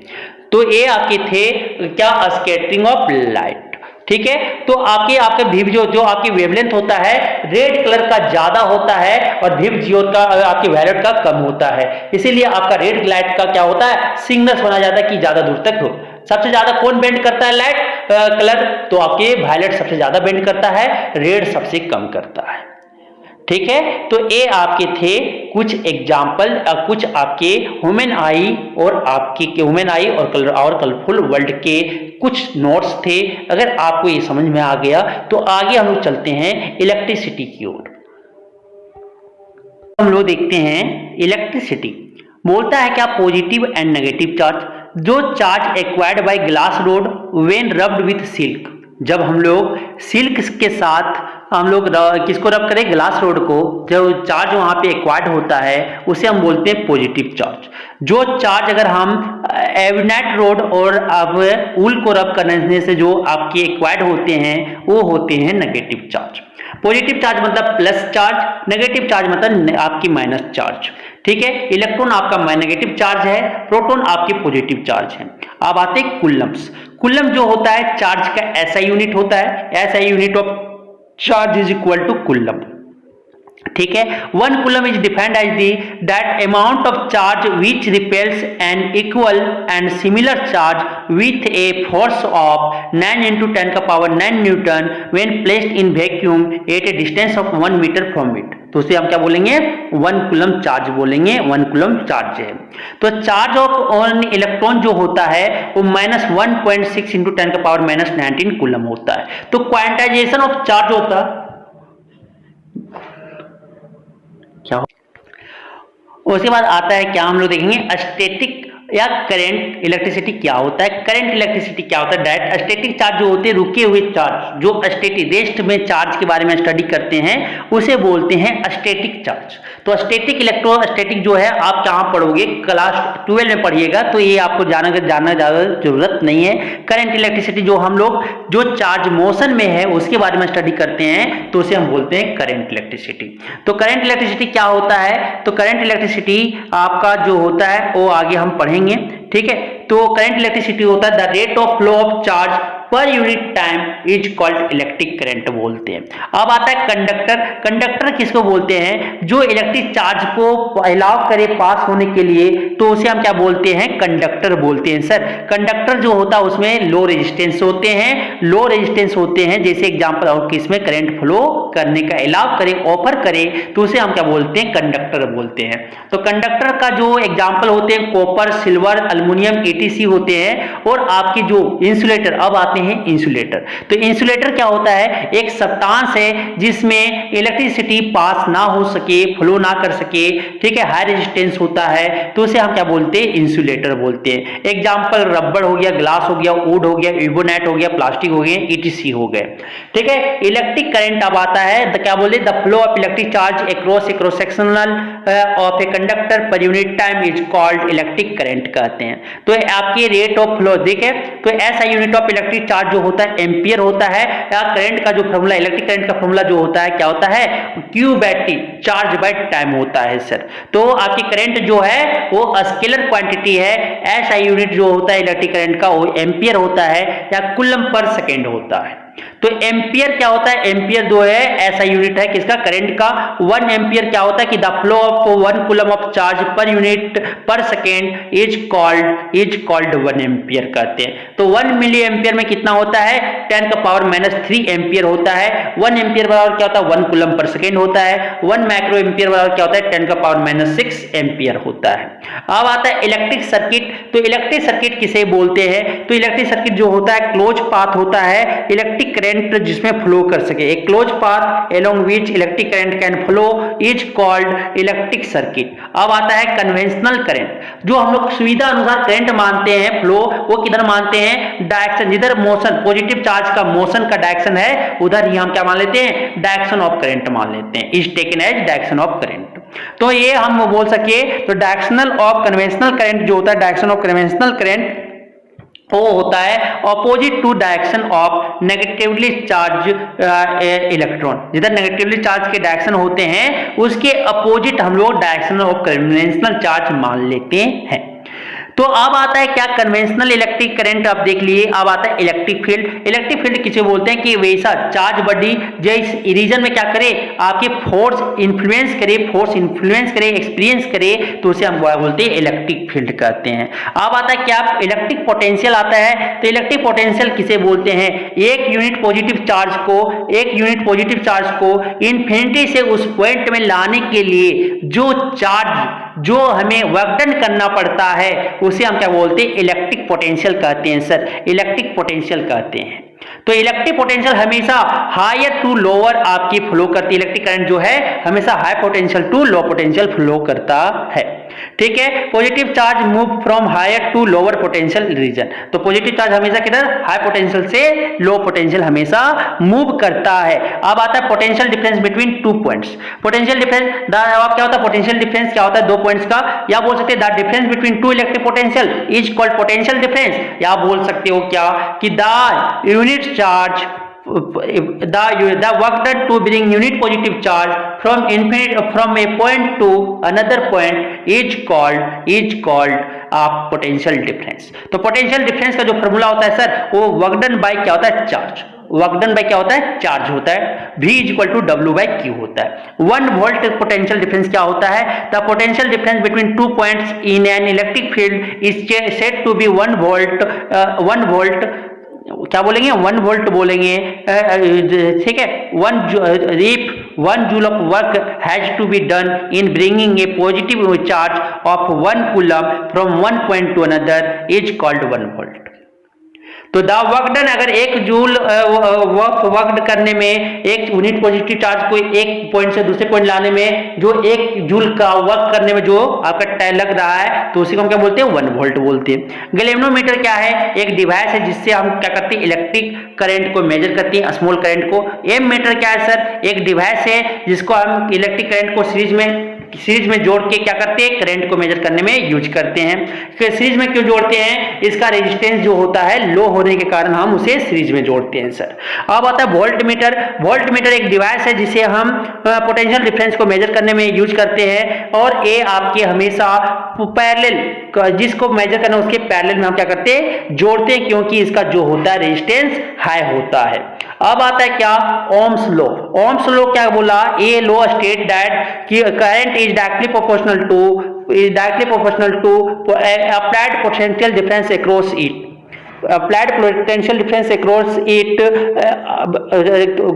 तो ये आपके थे क्या स्कैटरिंग ऑफ लाइट। ठीक है, तो आपके विव जो आपकी वेवलेंथ होता है रेड कलर का ज्यादा होता है और विव जियो का आपके वायलेट का कम होता है। इसीलिए आपका रेड लाइट का क्या होता है सिग्नल माना जाता है कि ज्यादा दूर तक हो। सबसे ज्यादा कौन बेंड करता है लाइट कलर, तो आपके वायलेट सबसे ज्यादा बेंड करता है, रेड सबसे कम करता है। ठीक है, तो ये आपके थे कुछ एग्जाम्पल, कुछ आपके ह्यूमन आई और आपके ह्यूमन आई और कलरफुल वर्ल्ड के कुछ नोट्स थे। अगर आपको ये समझ में आ गया तो आगे हम लोग चलते हैं इलेक्ट्रिसिटी की ओर। हम लोग देखते हैं इलेक्ट्रिसिटी बोलता है क्या पॉजिटिव एंड नेगेटिव चार्ज। जो charge acquired by glass rod when rubbed with silk, जब हम लोग सिल्क के साथ हम लोग किसको रब करें ग्लास रोड को, जो चार्ज वहां पे एक्वायर्ड होता है उसे हम बोलते हैं पॉजिटिव चार्ज। जो चार्ज अगर हम एविनाइट रोड और अब वूल को रब करने से जो आपके एक्वायर्ड होते हैं वो होते हैं नेगेटिव चार्ज। पॉजिटिव चार्ज मतलब प्लस चार्ज, नेगेटिव चार्ज मतलब आपकी माइनस चार्ज। ठीक है, इलेक्ट्रॉन आपका नेगेटिव चार्ज है, प्रोटॉन आपके पॉजिटिव चार्ज है। अब आते हैं कूलम्स। कूलम जो होता है चार्ज का ऐसा यूनिट होता है, ऐसा unit of charge is equal to coulomb. ठीक है, 1 coulomb is defined as the that amount of charge which repels an equal and similar charge with a force of 9 × 10⁹ newton when placed in vacuum at a distance of 1 metre from it. तो उसे हम क्या बोलेंगे 1 coulomb charge बोलेंगे, 1 coulomb charge है। तो charge of on electron जो होता है वो -1.6 × 10⁻⁻19 कूलम होता है। तो क्वांटाइजेशन ऑफ चार्ज होता क्या हो? उसके बाद आता है क्या हम लोग देखेंगे स्टैटिक या करंट इलेक्ट्रिसिटी क्या होता है। करंट इलेक्ट्रिसिटी क्या होता है, डायरेक्ट स्टैटिक चार्ज जो होते हैं रुके हुए चार्ज, जो स्टैटिक रेस्ट में चार्ज के बारे में स्टडी करते हैं उसे बोलते हैं स्टैटिक चार्ज। तो स्टैटिक इलेक्ट्रोस्टैटिक जो है आप कहाँ पढ़ोगे क्लास 12 में पढ़िएगा, तो ये आपको जानना ज्यादा जरूरत नहीं है। करंट इलेक्ट्रिसिटी जो हम लोग जो चार्ज मोशन में है उसके बारे में स्टडी करते हैं तो उसे हम बोलते हैं करंट इलेक्ट्रिसिटी। तो करंट इलेक्ट्रिसिटी क्या होता है, तो करंट इलेक्ट्रिसिटी आपका जो होता है वो आगे हम पढ़ेंगे। ठीक है, तो करंट इलेक्ट्रिसिटी होता है the rate of flow of charge per unit time is called electric current बोलते हैं। अब आता है कंडक्टर। कंडक्टर किसको बोलते हैं, जो इलेक्ट्रिक चार्ज को अलाउ करे पास होने के लिए, तो उसे हम क्या बोलते हैं कंडक्टर बोलते हैं। सर कंडक्टर जो होता है उसमें लो रेजिस्टेंस होते हैं, लो रेजिस्टेंस होते हैं, जैसे एग्जांपल और किसमें करंट फ्लो करने का अलाउ करे, ऑफर करे, तो उसे हम क्या बोलते हैं, कंडक्टर बोलते हैं। तो कंडक्टर का जो एग्जाम्पल होते हैं कॉपर, सिल्वर, अल्युमिनियम, एटीसी होते हैं। और आपके जो इंसुलेटर, अब आते हैं इंसुलेटर। तो इंसुलेटर क्या होता है, एक सब्सटेंस है जिसमें इलेक्ट्रिसिटी पास ना हो सके, फ्लो ना कर सके, ठीक है, हाई रेजिस्टेंस होता है, तो उसे हम क्या बोलते हैं, इंसुलेटर बोलते हैं। एग्जाम्पल रबड़ हो गया, ग्लास हो गया, वुड हो गया, इबोनेट हो गया, प्लास्टिक हो गया, ईटीसी हो गए, ठीक है। इलेक्ट्रिक करंट अब आता है, क्या बोले, the flow of electric charge across cross sectional of a conductor per unit time is called electric current कहते हैं। तो आपके रेट ऑफ फ्लो देखे, तो ऐसा यूनिट ऑफ इलेक्ट्रिक चार्ज जो होता है एम्पियर होता है, या करंट का जो फॉर्मूला, इलेक्ट्रिक करंट का फॉर्मूला जो होता है क्या होता है, Q by T, charge by time होता है सर। तो आपकी करंट जो है वो स्केलर क्वांटिटी है, ऐसा यूनिट जो होता है इलेक्ट्रिक करंट का वो एम्पियर होता है या कूलम पर सेकेंड होता है। तो एम्पियर क्या होता है, एम्पियर जो है ऐसा यूनिट है किसका, करंट का। 1 एम्पियर क्या होता है कि the flow of 1 coulomb of charge per unit पर सेकेंड इज कॉल्ड 1 एम्पियर कहते हैं। तो 1 मिली एम्पियर में कितना होता है, 10 का पावर -3 एम्पियर होता है। 1 एम्पियर बराबर क्या होता है, 1 कूलम पर सेकेंड होता है। 1 माइक्रो एम्पियर बराबर क्या होता है, 10 का पावर -6 एम्पियर होता है। अब आता है इलेक्ट्रिक सर्किट। तो इलेक्ट्रिक सर्किट किसे बोलते हैं, तो इलेक्ट्रिक सर्किट जो होता है क्लोज पाथ होता है, इलेक्ट्रिक करंट जिसमें फ्लो कर सके। एक close path along which electric current can flow is called electric circuit. अब आता है कन्वेंशनल करंट, जो हम लोग सुविधा अनुसार करंट मानते हैं फ्लो, वो किधर मानते हैं, डायरेक्शन, जिधर मोशन, पॉजिटिव चार्ज का मोशन का डायरेक्शन है उधर ही हम क्या मान लेते हैं, डायरेक्शन ऑफ करंट मान लेते हैं, is taken as direction of current. तो ये हम बोल सके तो डायरेक्शनल ऑफ कन्वेंशनल करंट जो होता है, डायरेक्शन ऑफ कन्वेंशनल करंट वो होता है opposite to direction of negatively charge electron. जिधर नेगेटिवली चार्ज के डायरेक्शन होते हैं उसके अपोजिट हम लोग डायरेक्शन ऑफ कन्वेंशनल चार्ज मान लेते हैं। तो अब आता है क्या, कन्वेंशनल इलेक्ट्रिक करंट आप देख लिए। अब आता है इलेक्ट्रिक फील्ड। इलेक्ट्रिक फील्ड किसे बोलते हैं कि वैसा चार्ज बॉडी जो इस रीजन में क्या करे, आपके फोर्स इन्फ्लुएंस करे, एक्सपीरियंस करे, तो उसे हम बोलते हैं इलेक्ट्रिक फील्ड कहते हैं। अब आता है क्या, इलेक्ट्रिक पोटेंशियल आता है। तो इलेक्ट्रिक पोटेंशियल किसे बोलते हैं, एक यूनिट पॉजिटिव चार्ज को इन्फिनिटी से उस पॉइंट में लाने के लिए जो चार्ज जो हमें वर्क डन करना पड़ता है उसे हम क्या बोलते हैं, इलेक्ट्रिक पोटेंशियल कहते हैं सर, इलेक्ट्रिक पोटेंशियल कहते हैं। तो इलेक्ट्रिक पोटेंशियल हमेशा हायर टू लोअर आपकी फ्लो करती है। इलेक्ट्रिक करंट जो है हमेशा high potential to low potential flow करता है, ठीक है। Positive charge move from higher to lower potential region. तो पॉजिटिव चार्ज हमेशा किधर, हाई पोटेंशियल से लो पोटेंशियल हमेशा मूव करता है। अब आता है potential difference between 2 points. Potential difference अब क्या होता है, पोटेंशियल डिफरेंस क्या होता है, 2 पॉइंट्स का, या बोल सकते हैं the difference between 2 electric potential is called potential difference, या बोल सकते हो क्या कि the unit charge the work done to bring unit positive charge from a point to another point is called potential difference। तो potential difference का जो formula होता है सर, वो वर्क डन बाय क्या होता है, चार्ज। वर्क डन बाय क्या होता है, चार्ज होता है। V equal to W by Q होता है। 1 वोल्ट पोटेंशियल डिफरेंस क्या होता है, the potential difference between 2 points in an electric field is said to be 1 volt, क्या बोलेंगे, 1 वोल्ट बोलेंगे, ठीक है। 1 joule of work has to be done in bringing a positive charge of 1 coulomb from 1 point to another is called 1 volt. तो the work done, अगर 1 joule work करने में, एक यूनिट पॉजिटिव चार्ज को एक पॉइंट से दूसरे पॉइंट लाने में जो 1 जूल का वर्क करने में जो आपका टाइम लग रहा है, तो उसी को हम क्या बोलते हैं, 1 वोल्ट बोलते हैं। गैल्वेनोमीटर क्या है, एक डिवाइस है जिससे हम क्या करते हैं, इलेक्ट्रिक करंट को मेजर करते हैं, स्मॉल करंट को। एमीटर क्या है सर, एक डिवाइस है जिसको हम इलेक्ट्रिक करंट को सीरीज में जोड़ के क्या करते हैं, करंट को मेजर करने में यूज करते हैं। फिर सीरीज में क्यों जोड़ते हैं, इसका रेजिस्टेंस जो होता है लो होने के कारण हम उसे सीरीज में जोड़ते हैं सर। अब आता है वोल्ट मीटर। वोल्ट मीटर एक डिवाइस है जिसे हम पोटेंशियल डिफरेंस को मेजर करने में यूज करते हैं, और ये आपके हमेशा पैरेलल, जिसको मेजर करना उसके पैरेलल में हम क्या करते हैं, जोड़ते हैं, क्योंकि इसका जो होता है रेजिस्टेंस हाई होता है। अब आता है क्या, ओम्स लॉ। ओम्स लॉ क्या बोला, a law state that current is directly proportional to applied potential difference across it. applied potential difference across it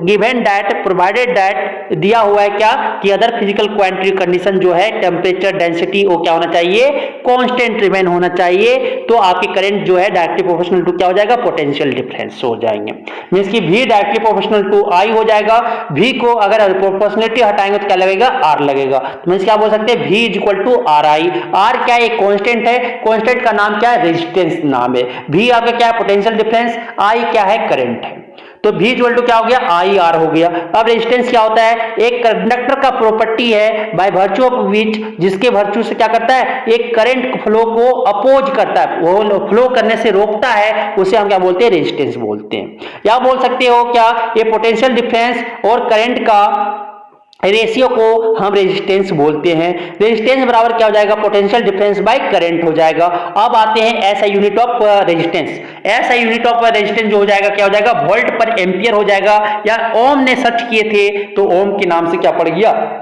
given that provided that दिया हुआ है क्या कि अदर फिजिकल क्वांटिटी कंडीशन जो है temperature density वो क्या होना चाहिए कांस्टेंट रिमेन होना चाहिए, तो आपके करंट जो है डायरेक्टली प्रोपोर्शनल टू क्या हो जाएगा पोटेंशियल डिफरेंस हो जाएंगे। मींस कि V directly proportional to I हो जाएगा। V को अगर प्रोपोर्शनलिटी हटाएंगे तो क्या लगेगा R लगेगा, तो मींस क्या बोल सकते हैं V is equal to RI। R क्या है कांस्टेंट है, कांस्टेंट का नाम क्या है रेजिस्टेंस नाम है। V आपका क्या है पोटेंशियल डिफरेंस, I क्या है करंट है, तो V इक्वल टू क्या हो गया आई आर हो गया। अब रेजिस्टेंस क्या होता है, एक कंडक्टर का प्रॉपर्टी है बाय वर्च्यू ऑफ विच, जिसके वर्च्यू से क्या करता है एक करंट फ्लो को अपोज करता है, वो फ्लो करने से रोकता है, उसे हम क्या बोलते हैं रेजिस्टेंस बोलते हैं। या बोल सकते हो क्या ये पोटेंशियल डिफरेंस और करंट का रेशियो को हम रेजिस्टेंस बोलते हैं। रेजिस्टेंस बराबर क्या हो जाएगा पोटेंशियल डिफरेंस बाय करंट हो जाएगा। अब आते हैं ऐसा यूनिट ऑफ रेजिस्टेंस, ऐसा यूनिट ऑफ रेजिस्टेंस जो हो जाएगा क्या हो जाएगा वोल्ट पर एम्पियर हो जाएगा, या ओम ने सर्च किए थे तो ओम के नाम से क्या पड़ गया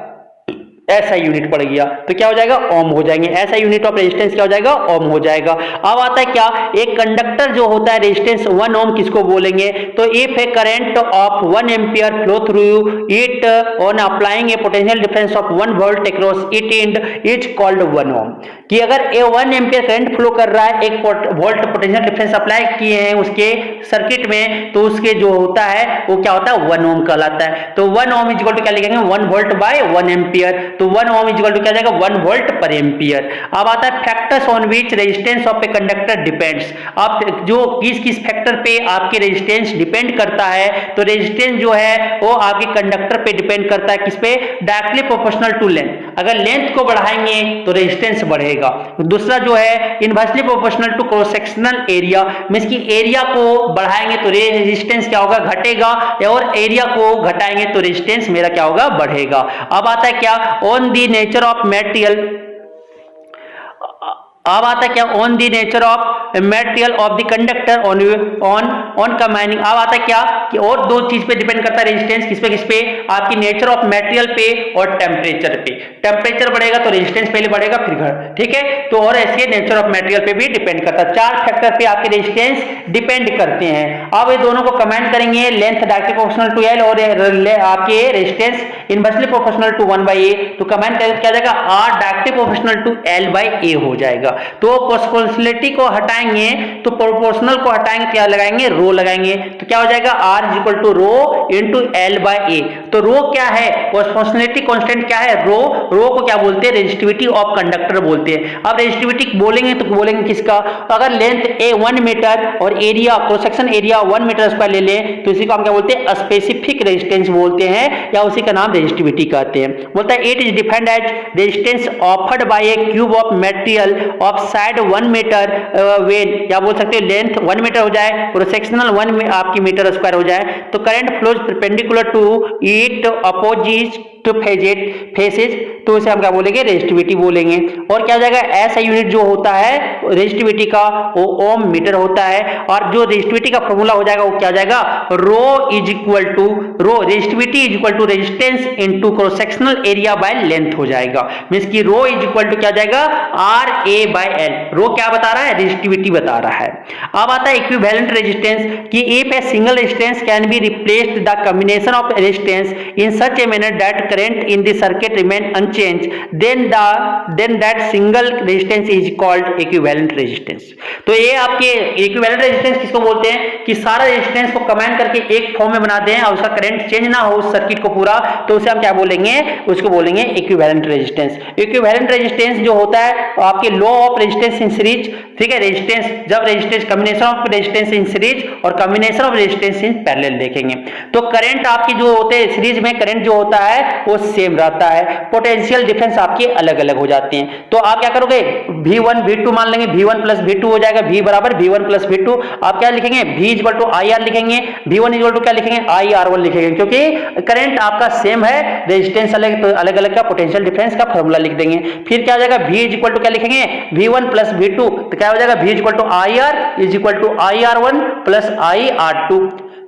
ऐसा यूनिट पड़ गया, तो क्या हो जाएगा ओम हो जाएंगे। ऐसा यूनिट ऑफ रेजिस्टेंस क्या हो जाएगा ओम हो जाएगा। अब आता है क्या एक कंडक्टर जो होता है रेजिस्टेंस 1 ओम किसको बोलेंगे, तो if A current of 1 ampere flow through it on applying A potential difference of 1 volt across it and is called 1 ओम, कि अगर ए 1 एम्पियर करंट फ्लो कर रहा है, एक वोल्ट पोटेंशियल डिफरेंस अप्लाई किए हैं उसके सर्किट में, तो उसके जो होता है वो क्या होता है 1 ओम कहलाता है। तो 1 ओम इज इक्वल टू क्या लिखेंगे 1 वोल्ट बाय 1 एम्पियर, तो 1 ओम इज इक्वल टू क्या जाएगा 1 वोल्ट पर एम्पियर। अब आता है factors on which resistance of a conductor depends, आप जो किस किस फैक्टर पे आपके रेजिस्टेंस डिपेंड करता है, तो रेजिस्टेंस जो है वो आपके कंडक्टर पे डिपेंड करता है किस पे डायरेक्टली प्रोपोर्शनल टू लेंथ, अगर लेंथ को बढ़ाएंगे तो रेजिस्टेंस बढ़ेगा। दूसरा जो है inversely proportional to cross sectional area, means की एरिया को बढ़ाएंगे तो रेजिस्टेंस क्या होगा घटेगा, और एरिया को घटाएंगे तो रेजिस्टेंस मेरा क्या होगा बढ़ेगा। अब आता है क्या on the nature of material, अब आता है क्या on the nature of material of the conductor on on on combining. अब आता है क्या कि और दो चीज पे डिपेंड करता है रेजिस्टेंस, किस पे आपकी नेचर ऑफ मटेरियल पे और टेम्परेचर पे। टेम्परेचर बढ़ेगा तो रेजिस्टेंस पहले बढ़ेगा फिर घट, ठीक है, तो और ऐसे नेचर ऑफ मटेरियल पे भी डिपेंड करता है। 4 फैक्टर पे आपके रेजिस्टेंस डिपेंड करते हैं। अब ये दोनों को कंबाइन करेंगे, length directly proportional to L और आपके resistance inversely proportional to 1/a, तो कंबाइन करके क्या जाएगा R directly proportional to L/a हो जाएगा। तो प्रोपोर्शनलिटी को हटाएंगे तो प्रोपोर्शनल को हटाएंगे क्या लगाएंगे रो लगाएंगे, तो क्या हो जाएगा R is equal to rho into L/a। तो रो क्या है प्रोपोर्शनलिटी कांस्टेंट क्या है रो, रो को क्या बोलते हैं रेजिस्टिविटी ऑफ कंडक्टर बोलते हैं। अब रेजिस्टिविटी बोलेंगे तो बोलेंगे किसका, अगर लेंथ a 1 मीटर और area cross section area 1 metre square ले लें तो इसी को हम क्या बोलते हैं स्पेसिफिक रेजिस्टेंस बोलते हैं, या उसी का नाम रेजिस्टिविटी कहते हैं। बोलता है it is defined as resistance offered by a cube of material of side 1 metre when, या बोल सकते हैं लेंथ 1 मीटर हो जाए क्रॉस सेक्शनल 1 में आपकी मीटर स्क्वायर हो जाए, तो current flows perpendicular to it opposite to faces, तो इसे हम क्या बोलेंगे रेजिस्टिविटी बोलेंगे। और क्या हो जाएगा ऐसा यूनिट जो होता है रेजिस्टिविटी का वो ओम मीटर होता है, और जो रेजिस्टिविटी का फॉर्मूला हो जाएगा वो क्या हो जाएगा rho is equal to rho resistivity is equal to resistance into cross sectional area by length हो जाएगा। मींस की रो इज इक्वल टू क्या जाएगा RA/L। रो क्या बता रहा है रेजिस्टिविटी बता रहा है। अब आता है इक्विवेलेंट रेजिस्टेंस, कि if a single resistance can be replaced the combination of resistance in such a manner that current in the circuit remain unchanged, then that single resistance is called equivalent resistance। तो ये आपके equivalent resistance किसको बोलते हैं कि सारा resistance को combine करके एक फॉर्म में बना दें और उसका करंट चेंज ना हो उस सर्किट को पूरा, तो उसे हम क्या बोलेंगे उसको बोलेंगे इक्विवेलेंट रेजिस्टेंस। इक्विवेलेंट रेजिस्टेंस जो होता है आपके law of resistance in series, ठीक है, रेजिस्टेंस जब resistance combination of resistance in series और combination of resistance in parallel देखेंगे, तो करंट आपकी जो होते हैं सीरीज में करंट जो होता है वो सेम रहता है, पोटेंशियल डिफरेंस आपके अलग अलग हो जाते हैं। तो आप क्या करोगे V1 V2 मान लेंगे, V1 प्लस V2 हो जाएगा, V बराबर V1 प्लस V2। आप क्या लिखेंगे V इक्वल टू IR लिखेंगे, V1 इक्वल टू क्या लिखेंगे IR1 लिखेंगे, क्योंकि करंट आपका सेम है, रेजिस्टेंस अलग, तो अलग अलग का पोटेंशियल डिफरेंस का फॉर्मूला लिख देंगे। फिर क्या हो जाएगा V इक्वल टू क्या लिखेंगे V1 प्लस V2, तो क्या हो जाएगा V equal to IR is equal to IR1 plus IR2।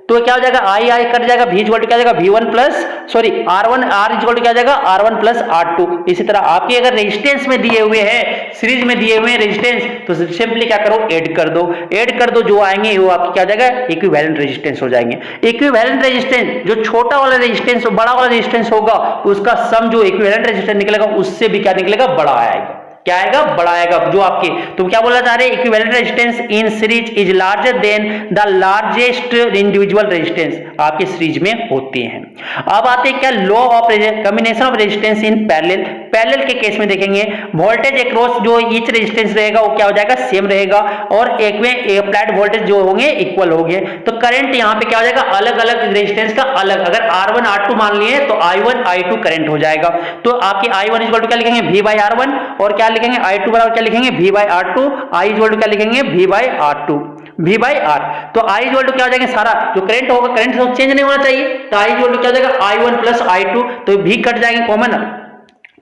तो क्या हो जाएगा, आई आई कट जाएगा, V इक्वल टू क्या जाएगा V1 plus sorry R1 R equal to क्या जाएगा R1 प्लस R2। इसी तरह आपके अगर रेजिस्टेंस में दिए हुए हैं, सीरीज में दिए हुए हैं रेजिस्टेंस, तो सिंपली क्या करो, ऐड कर दो, ऐड कर दो, जो आएंगे वो आपकी क्या हो जाएगा इक्विवेलेंट रेजिस्टेंस हो जाएंगे। इक्विवेलेंट रेजिस्टेंस जो छोटा वाला रेजिस्टेंस बड़ा वाला रेजिस्टेंस होगा, उसका सम जो इक्विवेलेंट रेजिस्टेंस निकलेगा उससे भी क्या निकलेगा, बड़ा आएगा। क्या आएगा, बड़ा आएगा जो आपके। तो क्या बोलना चाह रहे हैं, equivalent resistance in series is larger than the largest individual resistance, आपके सीरीज में होते हैं। अब आते हैं क्या, law of combination of resistance in parallel. Parallel के केस में देखेंगे वोल्टेज अक्रॉस जो ईच रेजिस्टेंस रहेगा वो क्या हो जाएगा, सेम रहेगा, और एक में अप्लाइड वोल्टेज जो होंगे इक्वल होंगे। तो करंट यहाँ पे क्या हो जाएगा, अलग अलग रेजिस्टेंस का अलग, अगर R1 R2 मान लिए तो I1 I2 करंट हो जाएगा। तो आपके I1 इक्वल टू क्या लिखेंगे, V बाई R1, और क्या लिखेंगे I2 बराबर क्या लिखेंगे, V by R2, I equal to क्या लिखेंगे, V by R2, V by R। तो I इक्वल टू क्या हो जाएगा, सारा जो करंट होगा, करंट से चेंज नहीं होना चाहिए, तो I इक्वल टू क्या हो जाएगा I1 प्लस I2, तो V कट जाएंगे कॉमन,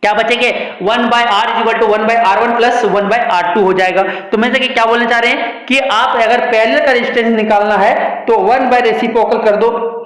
क्या बचेंगे 1 by R equal to 1 by R1 plus 1 by R2 हो जाएगा। तो मैं देखिए क्या बोलना चाह रहे हैं कि आप अगर पैरेलल का रेजिस्टेंस निकालना है तो 1 बाय रेसिप्रोकल कर दो,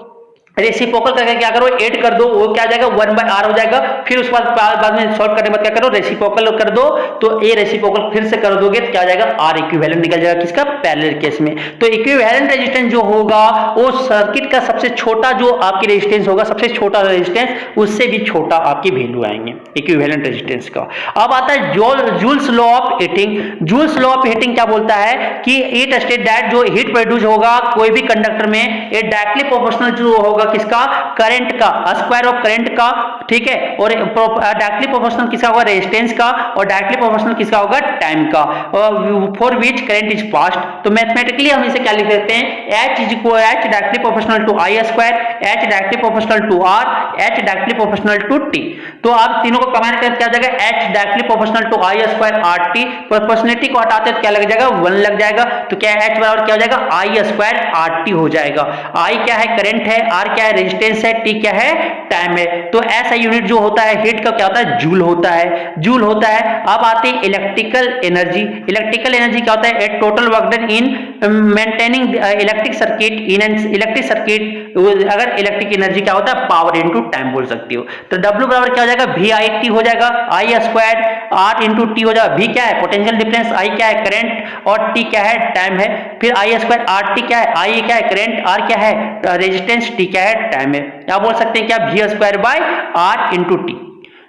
रेसिप्रोकल करके क्या करो, ऐड कर दो, वो क्या जाएगा 1 बाय R हो जाएगा। फिर उसके बाद में सॉल्व करने के बाद क्या करो, रेसिप्रोकल कर दो, तो ए रेसिप्रोकल फिर से कर दोगे तो क्या जाएगा, R इक्विवेलेंट निकल जाएगा, किसका, पैरेलल केस में। तो इक्विवेलेंट रेजिस्टेंस जो होगा वो सर्किट का सबसे छोटा जो आपकी रेजिस्टेंस होगा, सबसे छोटा रेजिस्टेंस, उससे भी छोटा आपकी वैल्यू आएंगे इक्विवेलेंट रेजिस्टेंस का। अब आता है joules law of heating. Joules law of heating क्या बोलता है कि इट स्टेट दैट जो हीट प्रोड्यूस होगा कोई भी कंडक्टर में, ये डायरेक्टली प्रोपोर्शनल जो होगा किसका, करंट का, स्क्वायर ऑफ करंट का, ठीक है, और डायरेक्टली प्रोपोर्शनल किसका होगा, रेजिस्टेंस का, और डायरेक्टली प्रोपोर्शनल किसका होगा, टाइम का, for which current is passed. तो मैथमेटिकली हम इसे क्या लिख सकते हैं, H is equal H directly proportional to I square, H directly proportional to R, H directly proportional to T। तो आप तीनों को कंबाइन करके क्या हो जाएगा, H directly proportional to I square RT, proportionality को हटाते तो क्या लग जाएगा, 1 लग जाएगा, तो क्या H बराबर क्या हो जाएगा, I स्क्वायर RT हो जाएगा। I क्या है, करंट है, R क्या है, रेजिस्टेंस है, T क्या है, टाइम है। तो ऐसा यूनिट जो होता है हीट का क्या होता है, जूल होता है, जूल होता है। अब आते हैं इलेक्ट्रिकल एनर्जी। इलेक्ट्रिकल एनर्जी क्या होता है, total work done in maintaining electric circuit in an electric circuit. अगर इलेक्ट्रिक एनर्जी क्या होता है, पावर इनटू टाइम बोल सकते हो। तो W बराबर क्या हो जाएगा, VIT हो जाएगा, I square R into T हो जाएगा। V क्या है, पोटेंशियल डिफरेंस, I क्या है, करंट, और T क्या है, टाइम है। फिर I स्क्वायर RT क्या है, I क्या है, करंट, R क्या है, रेजिस्टेंस, T क्या है, टाइम है। क्या बोल सकते हैं, क्या V square by R into T,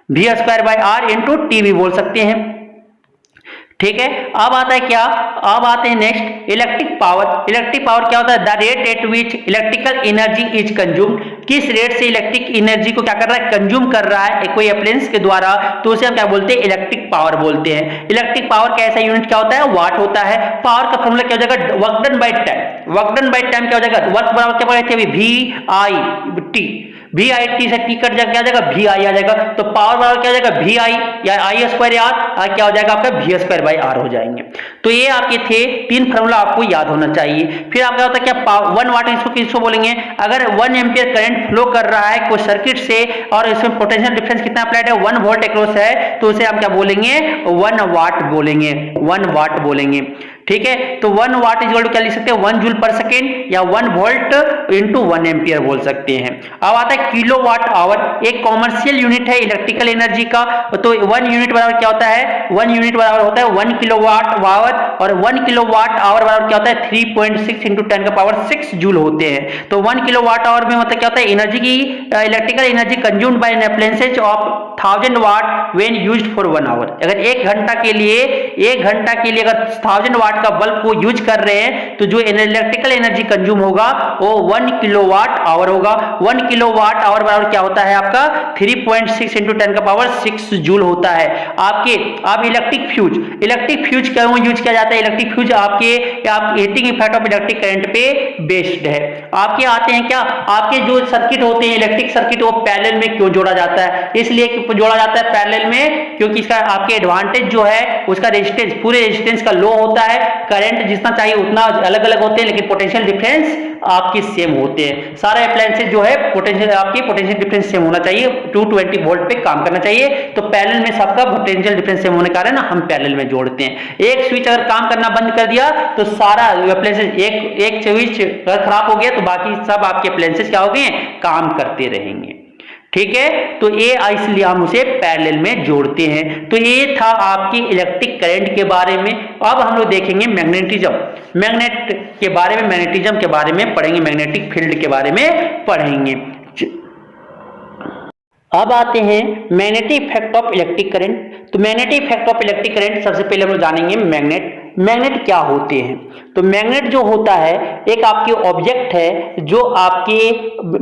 V square by R into T भी बोल सकते हैं, ठीक है। अब आता है क्या, अब आते हैं next electric power. Electric power क्या होता है, the rate at which electrical energy is consumed, किस रेट से इलेक्ट्रिक एनर्जी को क्या कर रहा है, कंज्यूम कर रहा है कोई अप्लायंस के द्वारा, तो उसे हम क्या बोलते हैं, इलेक्ट्रिक पावर बोलते हैं। इलेक्ट्रिक पावर का ऐसा यूनिट क्या होता है, वाट होता है। पावर का फॉर्मूला क्या हो जाएगा, work done by time. Work done by time क्या हो जाएगा, वर्क बराबर क्या पढ़े थे अभी, VIT, VIT से T कट जाएगा, क्या आ जाएगा, VI आ जाएगा। तो पावर बराबर क्या हो जाएगा, VI या I स्क्वायर R, क्या हो जाएगा आपका V स्क्वायर बाई R हो जाएंगे। तो ये आपके थे 3 फॉर्मूला, आपको याद होना चाहिए। फिर आप क्या होता है, क्या 1 वाट इसको किसको बोलेंगे, अगर 1 एम्पियर करंट फ्लो कर रहा है कोई सर्किट से और इसमें पोटेंशियल डिफरेंस कितना अप्लाइड है, 1 वोल्ट अक्रॉस है, तो उसे हम क्या बोलेंगे, 1 वाट बोलेंगे, 1 वाट बोलेंगे, ठीक है। तो 1 वाट इज इक्वल टू क्या लिख सकते हैं, 1 जूल पर सेकेंड या 1 वोल्ट इंटू 1 एम्पियर बोल सकते हैं। अब आता है किलोवाट आवर, एक कॉमर्शियल यूनिट है इलेक्ट्रिकल एनर्जी का। तो 1 यूनिट बराबर क्या होता है, 1 यूनिट बराबर होता है 1 किलोवाट आवर, और 1 किलोवाट आवर बराबर क्या होता है, 3.6 इंटू 10 का पावर 6 जूल होते हैं। तो 1 किलोवाट आवर में मतलब क्या होता है, एनर्जी की electrical energy consumed by an appliances of 1000 watt when used for 1 hour. अगर 1 घंटा के लिए अगर 1000 वाट का बल्ब को यूज कर रहे हैं तो जो इलेक्ट्रिकल एनर्जी कंज्यूम होगा वो 1 किलोवाट आवर होगा। 1 किलोवाट आवर बराबर क्या होता है आपका, 3.6 इंटू 10 का पावर 6 जूल होता है। आप इलेक्ट्रिक फ्यूज क्यों यूज किया जाता है, इलेक्ट्रिक फ्यूज आपके heating effect of electric current पे बेस्ड है। आपके आते हैं क्या, आपके जो सर्किट होते हैं इलेक्ट्रिक सर्किट, वो पैरेलल में क्यों जोड़ा जाता है, इसलिए जोड़ा जाता है पैरेलल में क्योंकि इसका आपके एडवांटेज जो है उसका रेजिस्टेंस, पूरे रेजिस्टेंस का लो होता है, करंट जितना चाहिए उतना अलग अलग होते हैं, लेकिन पोटेंशियल डिफरेंस आपकी सेम होते हैं। सारे अप्लायंसेस जो है पोटेंशियल डिफरेंस सेम होना चाहिए, 220 वोल्ट पे काम करना चाहिए। तो पैरेलल में सबका पोटेंशियल डिफरेंस सेम होने के कारण हम पैरेलल में जोड़ते हैं। एक स्विच अगर काम करना बंद कर दिया तो सारा अप्लायंसेस, एक स्विच अगर खराब हो गया तो बाकी सब आपके अप्लायंसेस क्या हो गए, काम करते रहेंगे। ठीक है, तो ये इसलिए हम उसे पैरेलल में जोड़ते हैं। तो ये था आपकी इलेक्ट्रिक करंट के बारे में। अब हम लोग देखेंगे मैग्नेटिज्म, मैग्नेट के बारे में, मैग्नेटिज्म के बारे में पढ़ेंगे, मैग्नेटिक फील्ड के बारे में पढ़ेंगे। अब आते हैं magnetic effect of electric current. तो magnetic effect of electric current सबसे पहले हम लोग जानेंगे मैग्नेट क्या होते हैं। तो मैग्नेट जो होता है एक आपके ऑब्जेक्ट है जो आपके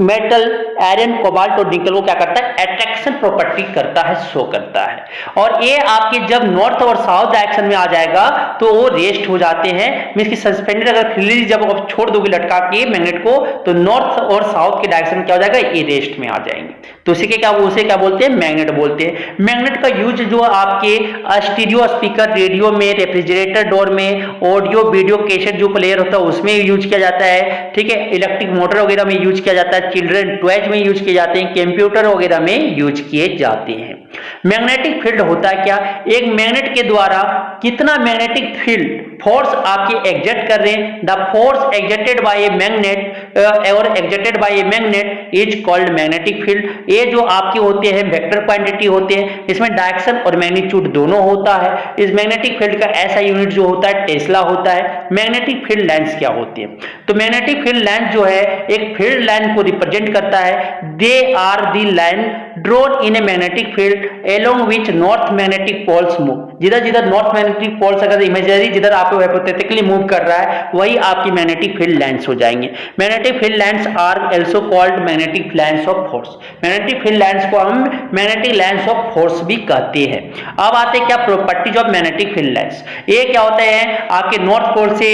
मेटल, आयरन, कोबाल्ट और निकल को क्या करता है, अट्रैक्शन प्रॉपर्टी करता है, शो करता है। और ये आपके जब नॉर्थ और साउथ डायरेक्शन में आ जाएगा तो वो रेस्ट हो जाते हैं। मींस की सस्पेंडेड अगर फ्रीली जब आप छोड़ दोगे लटका के मैग्नेट को तो नॉर्थ और साउथ के डायरेक्शन में क्या हो जाएगा, ये रेस्ट में आ जाएंगे। तो उसे क्या बोलते हैं, मैग्नेट बोलते हैं। मैग्नेट का यूज जो आपके स्टीरियो स्पीकर, रेडियो में, रेफ्रिजरेटर डोर में, ऑडियो वीडियो कैसेट जो प्लेयर होता है उसमें यूज किया जाता है। ठीक है, इलेक्ट्रिक मोटर वगैरह में यूज किया जाता है, चिल्ड्रन टॉयज में यूज किए जाते हैं, कंप्यूटर वगैरह में यूज किए जाते हैं। मैग्नेटिक फील्ड होता है क्या, एक मैग्नेट के द्वारा कितना मैग्नेटिक फील्ड फोर्स आपके एग्जर्ट कर रहे हैं, the force exerted by a magnet और exerted by a magnet is called magnetic field. ये जो आपके होते हैं वेक्टर क्वांटिटी होते हैं, इसमें डायरेक्शन और मैग्नीट्यूड दोनों होता है। इस मैग्नेटिक फील्ड का ऐसा यूनिट जो होता है टेस्ला होता है। मैग्नेटिक फील्ड लाइंस क्या होती है, तो मैग्नेटिक फील्ड लाइंस जो है एक फील्ड लाइन को रिप्रेजेंट करता है। They are the line drawn in a magnetic field along which north magnetic poles move. जिधर जिधर नॉर्थ मैग्नेटिक पोल्स अगर इमेजिनरी जिधर आपको हाइपोथेटिकली मूव कर रहा है वही आपकी मैग्नेटिक फील्ड लाइंस हो जाएंगे। Magnetic field lines are also called magnetic lines of force. Magnetic field lines को हम मैग्नेटिक लाइंस ऑफ फोर्स भी कहते हैं। अब आते क्या properties of magnetic field lines. ये क्या होता है, आपके नॉर्थ पोल से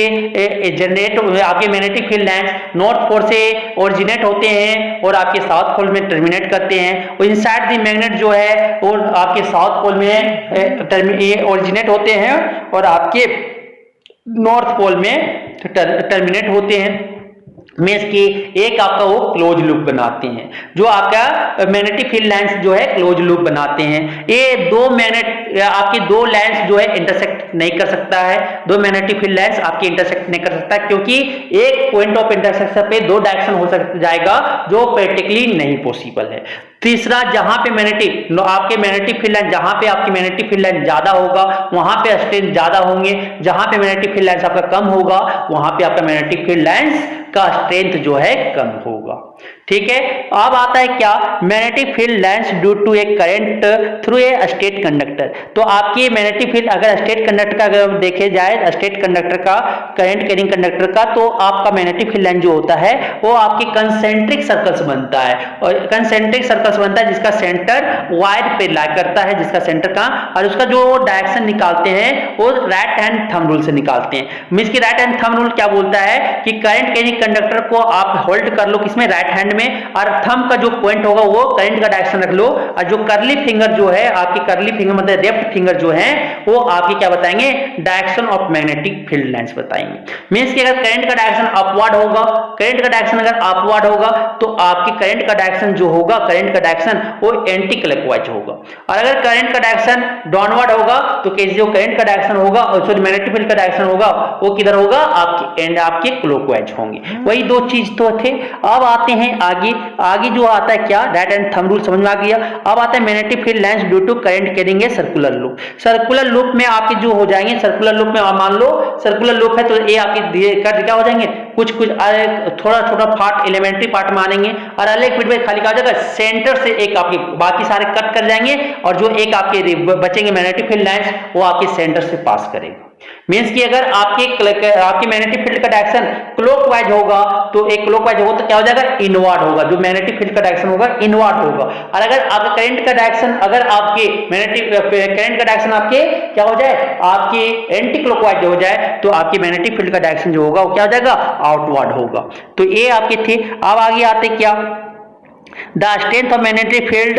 जनरेट आपके magnetic field lines north pole से ओरिजिनेट होते हैं और आपके साउथ पोल में टर्मिनेट करते हैं। और इनसाइड द मैग्नेट जो है और आपके साउथ पोल में ओरिजिनेट होते हैं और आपके नॉर्थ पोल में टर्मिनेट होते हैं। मींस की एक आपका वो क्लोज लूप बनाते हैं, जो आपका मैग्नेटिक फील्ड लाइंस जो है क्लोज लूप बनाते हैं। ये दो मैग्नेट आपकी दो लाइंस जो है इंटरसेक्ट नहीं कर सकता है, दो मैग्नेटिक फील्ड लाइंस आपकी इंटरसेक्ट नहीं कर सकता क्योंकि एक पॉइंट ऑफ इंटरसेक्शन पे दो डायरेक्शन हो जाएगा जो प्रैक्टिकली नहीं पॉसिबल है। तीसरा, जहां पे आपके मैग्नेटिक फील्ड लाइन जहां पे आपकी मैग्नेटिक फील्ड लाइन ज्यादा होगा वहां पे स्ट्रेंथ ज्यादा होंगे, जहां पे मैग्नेटिक फील्ड लाइंस आपका कम होगा वहां पे आपका मैग्नेटिक फील्ड लाइंस का स्ट्रेंथ जो है कम होगा। ठीक है, अब आता है क्या magnetic field lines due to a current through a straight conductor. तो आपकी मैग्नेटिक फील्ड अगर स्टेट कंडक्टर का अगर देखे जाए स्टेट कंडक्टर का करंट कैरिंग कंडक्टर का, तो आपका मैग्नेटिक फील्ड लाइन जो होता है वो आपकी कंसेंट्रिक सर्कल्स बनता है और कंसेंट्रिक सर्कल्स बनता है जिसका सेंटर वायर पे लाई करता है, जिसका सेंटर का, और उसका जो डायरेक्शन निकालते हैं वो राइट हैंड थंब रूल से निकालते हैं। मींस की राइट हैंड थंब रूल क्या बोलता है कि करंट कैरिंग कंडक्टर को आप होल्ड कर लो किसमें, राइट हैंड में, और थंब का जो पॉइंट होगा वो करंट का डायरेक्शन रख लो, और जो करली फिंगर जो है आपकी करली फिंगर मतलब लेफ्ट फिंगर जो है वो आपकी क्या बताएंगे, direction of magnetic field lines बताएंगे। मींस कि अगर करंट का डायरेक्शन अपवर्ड होगा, करंट का डायरेक्शन अगर अपवर्ड होगा तो आपकी करंट का डायरेक्शन जो होगा, करंट का डायरेक्शन वो एंटी क्लॉकवाइज होगा, और अगर करंट का डायरेक्शन डाउनवर्ड होगा तो जो करंट का डायरेक्शन होगा और सॉरी मैग्नेटिक फील्ड का डायरेक्शन होगा वो किधर होगा, आपके क्लॉकवाइज होंगे। वही दो चीज तो थे। अब आते हैं आगे जो आता है क्या, राइट हैंड थंब रूल समझ में आ गया। अब आता है magnetic field lines due to current carrying a circular loop. Circular loop में आपके जो हो जाएंगे, सर्कुलर लूप में मान लो सर्कुलर लूप है तो ये आपके क्या हो जाएंगे, कुछ थोड़ा छोटा पार्ट एलिमेंट्री पार्ट मानेंगे और अलग फीड में खाली क्या हो जाएगा, सेंटर से एक आपके बाकी सारे कट कर जाएंगे और जो एक आपके बचेंगे मैग्नेटिक फील्ड लाइंस वो आपके सेंटर से पास करेगा। मींस कि अगर आपके मैग्नेटिक फील्ड का डायरेक्शन क्लॉकवाइज होगा तो एक क्लॉकवाइज होगा तो क्या हो जाएगा, इनवर्ड होगा, जो मैग्नेटिक फील्ड का डायरेक्शन होगा इनवर्ड होगा। और अगर आपका करंट का डायरेक्शन अगर आपके मैग्नेटिक करंट का डायरेक्शन आपके क्या हो जाए, आपकी एंटी क्लॉकवाइज हो जाए तो आपकी मैग्नेटिक फील्ड का डायरेक्शन जो होगा वो क्या हो जाएगा, आउटवर्ड होगा। तो ये आपके थे। अब आगे आते क्या, the strength of magnetic field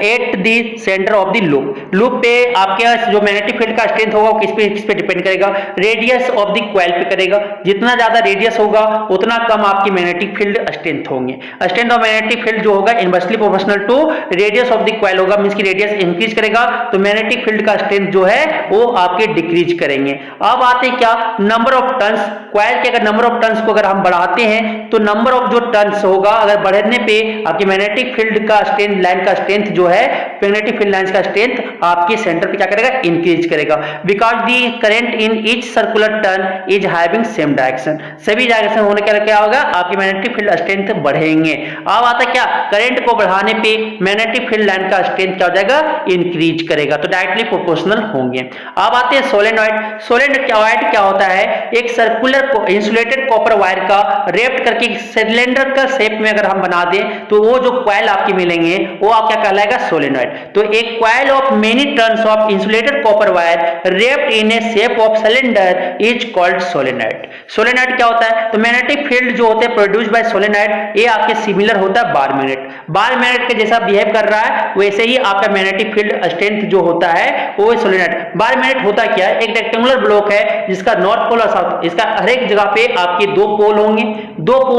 at the centre of the loop. Loop पे आपके जो मैग्नेटिक फील्ड का स्ट्रेंथ होगा वो किस पे डिपेंड करेगा, रेडियस ऑफ द कॉइल पे करेगा। जितना ज्यादा रेडियस होगा उतना कम आपकी मैग्नेटिक फील्ड स्ट्रेंथ होंगे। स्ट्रेंथ ऑफ मैग्नेटिक फील्ड जो होगा inversely proportional to radius of the coil होगा, मींस की रेडियस इंक्रीज करेगा तो मैग्नेटिक फील्ड का स्ट्रेंथ जो है वो आपके डिक्रीज करेंगे। अब आते हैं क्या, नंबर ऑफ टर्न्स। कॉइल के अगर नंबर ऑफ टर्न्स को अगर हम बढ़ाते हैं तो नंबर ऑफ जो टर्न्स होगा अगर बढ़ने पे आपकी मैग्नेटिक फील्ड का स्ट्रेंथ, लाइन का स्ट्रेंथ जो है, मैग्नेटिक फील्ड लाइन का स्ट्रेंथ आपके सेंटर पे क्या करेगा, इंक्रीज करेगा। Because the current in each circular turn is having same direction. सभी डायरेक्शन होने के क्या होगा, आपकी मैग्नेटिक फील्ड स्ट्रेंथ बढ़ेंगे। अब आता क्या, करंट को बढ़ाने पे मैग्नेटिक फील्ड लाइन का स्ट्रेंथ क्या हो जाएगा, इंक्रीज करेगा, तो डायरेक्टली प्रोपोर्शनल होंगे। अब आते हैं सोलेनॉइड। सोलेनॉइड क्या होता है, एक सर्कुलर इंसुलेटेड कॉपर वायर का रेप्ट करके सिलेंडर का शेप में अगर हम बना दें तो वो जो कॉइल आपके मिलेंगे वो आप क्या कहलाएगा, सोलेनॉइड। तो एक coil of many turns of insulated copper wire wrapped in a shape of cylinder is called solenoid. Solenoid क्या होता है, तो मैग्नेटिक फील्ड जो होते हैं प्रोड्यूस्ड बाय सोलेनॉइड ये आपके सिमिलर होता है बार मैग्नेट। बार मैग्नेट के जैसा बिहेव कर रहा है वैसे ही आपका मैग्नेटिक फील्ड स्ट्रेंथ जो होता है वो सोलेनॉइड। बार मैग्नेट होता क्या है, एक रेक्टेंगुलर ब्लॉक है जिसका नॉर्थ पोल और साउथ, इसका हर एक जगह पे आपके दो पोल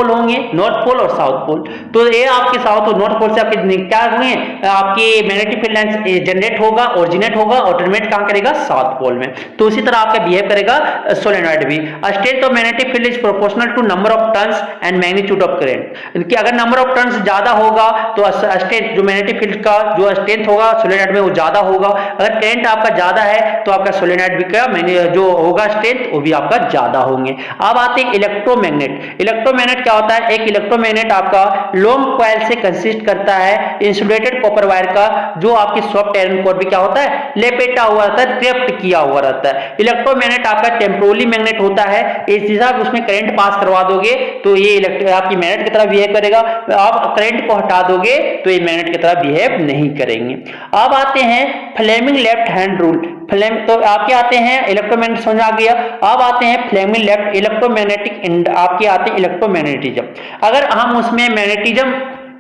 होंगे, नॉर्थ पोल और साउथ पोल। तो ये आपके साउथ और नॉर्थ पोल से आपके क्या हुए, आपके मैग्नेटिक फील्ड लाइन जनरेट होगा, ओरिजिनेट होगा और टर्मिनेट कहां करेगा, साउथ पोल में। तो उसी तरह आपका बिहेव करेगा सोलेनॉइड भी। Strength of magnetic field is proportional to number of turns and magnitude of current. कि अगर नंबर ऑफ टर्न्स ज्यादा होगा तो स्ट्रेंथ जो मैग्नेटिक फील्ड का जो स्ट्रेंथ होगा सोलेनॉइड में वो ज्यादा होगा। अगर करंट आपका ज्यादा है तो आपका सोलेनॉइड भी क्या जो होगा स्ट्रेंथ वो भी आपका ज्यादा होंगे। अब आते हैं इलेक्ट्रोमैग्नेट। इलेक्ट्रोमैग्नेट क्या होता है, एक इलेक्ट्रोमैग्नेट आपका लॉन्ग कॉइल से कंसिस्ट करता है इंसुलेटेड कॉपर वायर का, जो आपकी सॉफ्ट आयरन कोर भी क्या होता है, लेपेटा हुआ रहता है, ट्रैप्ड किया हुआ रहता है। इलेक्ट्रोमैग्नेट आपका टेम्पोरली मैग्नेट होता है, इस जैसा आप उसमें करंट पास करवा दोगे तो ये आपकी मैग्नेट की तरह बिहेव करेगा, आप करंट को हटा दोगे तो ये मैग्नेट की तरह बिहेव नहीं करेंगे। अब आते हैं फ्लेमिंग लेफ्ट हैंड रूल। तो आपके आते हैं इलेक्ट्रोमैग्नेट समझ आ गया। अब आते हैं फ्लेमिंग लेफ्ट इलेक्ट्रोमैग्नेटिक, आपके आते हैं इलेक्ट्रोमैग्नेटिज्म। अगर हम उसमें मैग्नेटिज्म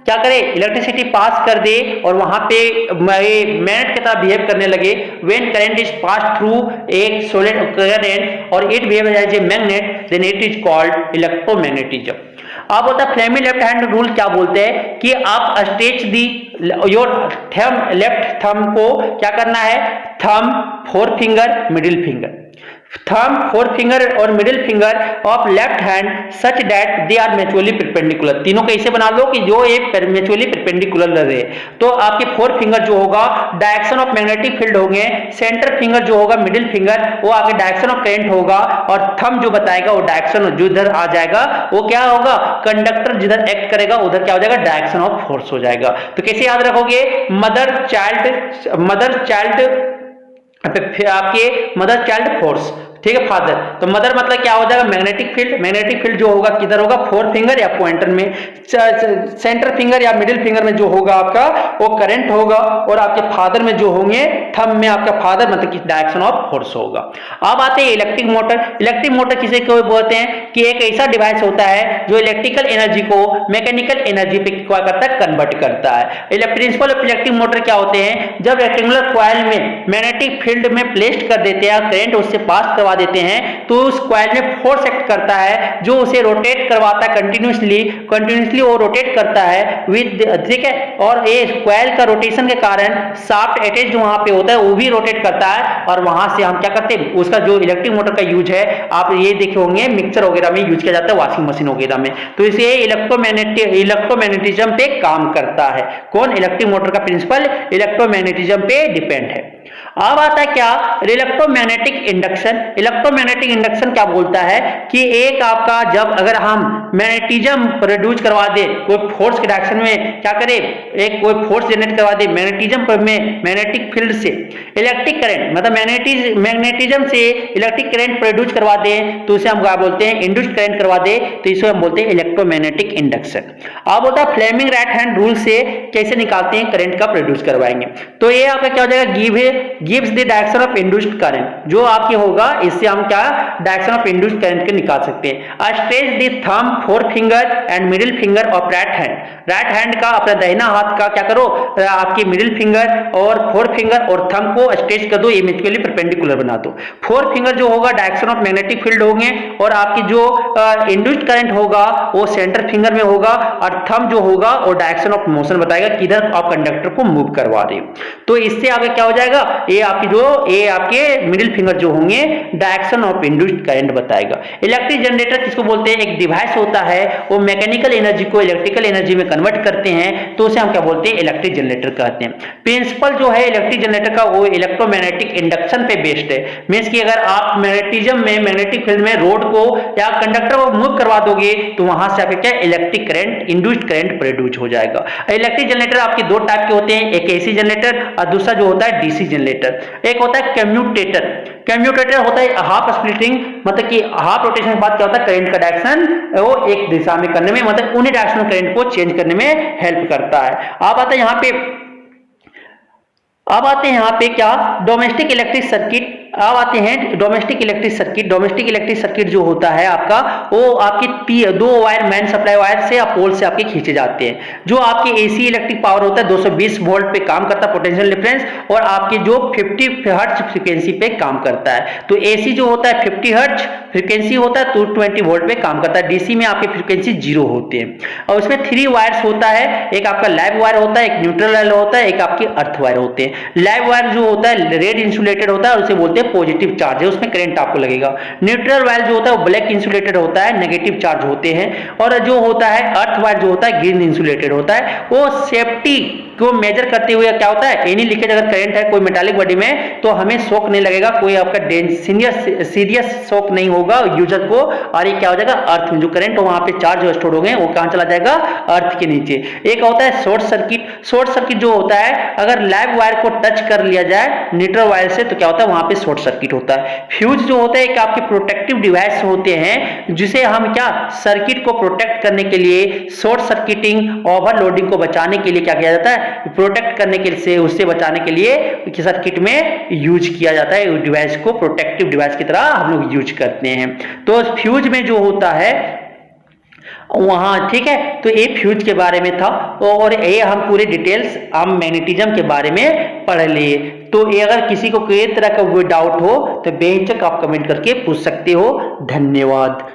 क्या करें, इलेक्ट्रिसिटी पास कर दे और वहां पे मैग्नेट की तरह बिहेव करने लगे, when current is pass through एक सॉलिड करंट और it behave as a magnet then it is called electromagnetism. अब होता है फ्लेमिंग लेफ्ट हैंड रूल, क्या बोलते हैं कि आप stretch the your thumb, left thumb को क्या करना है, thumb, forefinger, middle finger, thumb, forefinger और middle finger of left hand such that they are mutually perpendicular. तीनों को ऐसे बना लो कि जो ये म्यूचुअली परपेंडिकुलर रहे। तो आपके फोर फिंगर जो होगा डायरेक्शन ऑफ मैग्नेटिक फील्ड होंगे, सेंटर फिंगर जो होगा मिडिल फिंगर वो आपके डायरेक्शन ऑफ करंट होगा और थंब जो बताएगा वो डायरेक्शन जो इधर आ जाएगा वो क्या होगा, कंडक्टर जिधर एक्ट करेगा उधर क्या हो जाएगा, डायरेक्शन ऑफ फोर्स हो जाएगा। तो कैसे याद रखोगे, मदर चाइल्ड आपके मदर चाइल्ड फोर्स, ठीक है, फादर। तो मदर मतलब क्या हो जाएगा, मैग्नेटिक फील्ड। मैग्नेटिक फील्ड जो होगा किधर होगा, फोर फिंगर या पॉइंटर में, सेंटर फिंगर या मिडिल फिंगर में जो होगा आपका वो करंट होगा और आपके फादर में जो होंगे थंब में आपका फादर मतलब कि डायरेक्शन ऑफ फोर्स होगा। अब आते हैं इलेक्ट्रिक मोटर। इलेक्ट्रिक मोटर किसे क्यों बोलते हैं कि एक ऐसा डिवाइस होता है जो इलेक्ट्रिकल एनर्जी को मैकेनिकल एनर्जी पे क्या करता है, कन्वर्ट करता है। प्रिंसिपल ऑफ इलेक्ट्रिक मोटर क्या होते हैं, जब रेक्टेंगुलर कॉइल में मैग्नेटिक फील्ड में प्लेस्ड कर देते हैं, करंट उससे पास करवा देते हैं तो उस कॉइल में फोर्स एक्ट करता है जो उसे रोटेट करवाता है कंटिन्यूअसली वो रोटेट करता है विद, ठीक है। और ये कॉइल का रोटेशन के कारण शाफ्ट अटैच जो वहां पे होता है वो भी रोटेट करता है और वहां से हम क्या करते हैं, उसका जो इलेक्ट्रिक मोटर का यूज है आप ये देखे होंगे मिक्सर वगैरह में यूज किया जाता है, वॉशिंग मशीन वगैरह में। तो इसे इलेक्ट्रोमैग्नेटिज्म पे काम करता है। कौन, इलेक्ट्रिक मोटर का प्रिंसिपल इलेक्ट्रोमैग्नेटिज्म पे डिपेंड है। अब आता है क्या, इलेक्ट्रोमैग्नेटिक इंडक्शन। इलेक्ट्रोमैग्नेटिक इंडक्शन क्या बोलता है कि एक आपका जब अगर हम मैग्नेटिज्म प्रोड्यूस करवा दे कोई फोर्स के डायरेक्शन में, क्या करे, एक कोई फोर्स जनरेट करवा दे मैग्नेटिज्म में, मैग्नेटिक फील्ड से इलेक्ट्रिक करंट मतलब मैग्नेटिज्म से इलेक्ट्रिक करंट प्रोड्यूस करवा दे तो उसे हम क्या बोलते हैं, इंड्यूस्ड करंट करवा दे तो इसे हम बोलते हैं इलेक्ट्रोमैग्नेटिक इंडक्शन। अब होता है फ्लेमिंग राइट हैंड रूल से कैसे निकालते हैं करंट का प्रोड्यूस करवाएंगे। तो ये आपका क्या हो जाएगा, गिव है gives the direction of induced current, जो आपके होगा इससे हम क्या डायरेक्शन ऑफ इंड्यूस्ड करंट के निकाल सकते हैं। Stretch the thumb, four finger and middle finger of right hand, right hand का अपना दाहिना हाथ का क्या करो, आपकी मिडिल फिंगर और फोर फिंगर और थंब को स्ट्रेच कर दो, ये म्यूचुअली परपेंडिकुलर बना दो। फोर फिंगर जो होगा डायरेक्शन ऑफ मैग्नेटिक फील्ड होंगे और आपकी जो इंड्यूस्ड करंट होगा वो सेंटर फिंगर में होगा और थंब जो होगा वो डायरेक्शन ऑफ मोशन बताएगा किधर आप कंडक्टर को मूव करवा रहे हो। तो इससे आगे क्या हो जाएगा, ये आपके मिडिल फिंगर जो होंगे डायरेक्शन ऑफ इंड्यूस्ड करंट बताएगा। इलेक्ट्रिक जनरेटर किसको बोलते हैं, एक डिवाइस होता है वो मैकेनिकल एनर्जी को इलेक्ट्रिकल एनर्जी में कन्वर्ट करते हैं, तो उसे हम क्या बोलते हैं, इलेक्ट्रिक जनरेटर कहते हैं। प्रिंसिपल जो है इलेक्ट्रिक जनरेटर का वो इलेक्ट्रोमैग्नेटिक इंडक्शन पे बेस्ड है। मींस कि अगर आप मैग्नेटिज्म में मैग्नेटिक फील्ड में रोड को या कंडक्टर को मूव करवा दोगे तो वहां से आपका क्या electric current induced current produce हो जाएगा। इलेक्ट्रिक जनरेटर आपके दो टाइप के होते हैं, एक एसी जनरेटर और दूसरा जो होता है डीसी जनरेटर। एक होता है कम्यूटेटर, कम्यूटेटर होता है हाफ स्प्लिटिंग, मतलब कि हाफ रोटेशन के बाद क्या होता है करंट का डायरेक्शन वो एक दिशा में करने में, मतलब उन्हीं डायरेक्शन करंट को चेंज करने में हेल्प करता है। अब आता है यहाँ पे क्या डोमेस्टिक इलेक्ट्रिक सर्किट। अब आते हैं domestic electric circuit. Domestic electric circuit जो होता है आपका वो आपकी दो वायर मेन सप्लाई वायर से या पोल से आपके खींचे जाते हैं। जो आपके एसी इलेक्ट्रिक पावर होता है 220 वोल्ट पे काम करता है पोटेंशियल डिफरेंस, और आपकी जो 50 हर्ट्ज फ्रीक्वेंसी पे काम करता है। तो एसी जो होता है 50 हर्ट्ज फ्रीक्वेंसी होता है, 220 वोल्ट पे काम करता है। डीसी में आपकी फ्रीक्वेंसी 0 होती है। और उसमें 3 वायर्स होता है, एक आपका लाइव वायर होता है, एक न्यूट्रल वायर होता है, एक आपकी अर्थ वायर होते हैं। लाइव वायर जो होता है रेड इंसुलेटेड होता है और उसे बोलते हैं पॉजिटिव चार्ज है, उसमें करंट आपको लगेगा। न्यूट्रल वायर जो होता है वो ब्लैक इंसुलेटेड होता है, नेगेटिव चार्ज होते हैं। और जो होता है अर्थ वायर जो होता है ग्रीन इंसुलेटेड होता है। वो सेफ्टी को मेजर करते हुए क्या होता है, एनी लीकेज अगर करंट है कोई मेटालिक बॉडी में तो हमें शॉक नहीं लगेगा, कोई आपका सीरियस शॉक नहीं होगा यूजर को। और ये क्या हो जाएगा अर्थ में जो करंट वहां पे चार्ज स्टोर हो गए वो कहां चला जाएगा अर्थ के नीचे। एक होता है शॉर्ट सर्किट। शॉर्ट सर्किट जो होता है अगर लाइव वायर को टच कर लिया जाए न्यूट्रल वायर से तो क्या होता है वहां पे शॉर्ट सर्किट होता है। फ्यूज जो होता है एक आपके प्रोटेक्टिव डिवाइस होते हैं जिसे हम क्या सर्किट को प्रोटेक्ट करने के लिए शॉर्ट सर्किटिंग ओवरलोडिंग को बचाने के लिए क्या किया जाता है प्रोटेक्ट करने के लिए उससे बचाने के लिए सर्किट में यूज किया जाता है। डिवाइस को प्रोटेक्टिव डिवाइस की तरह हम लोग यूज करते हैं। तो फ्यूज में जो होता है वहां ठीक है, तो ये फ्यूज के बारे में था और ये हम पूरे डिटेल्स हम मैग्नेटिज्म के बारे में पढ़ लिए। तो ये अगर किसी को कोई तरह का कोई डाउट हो तो बेहिचक आप कमेंट करके पूछ सकते हो। धन्यवाद।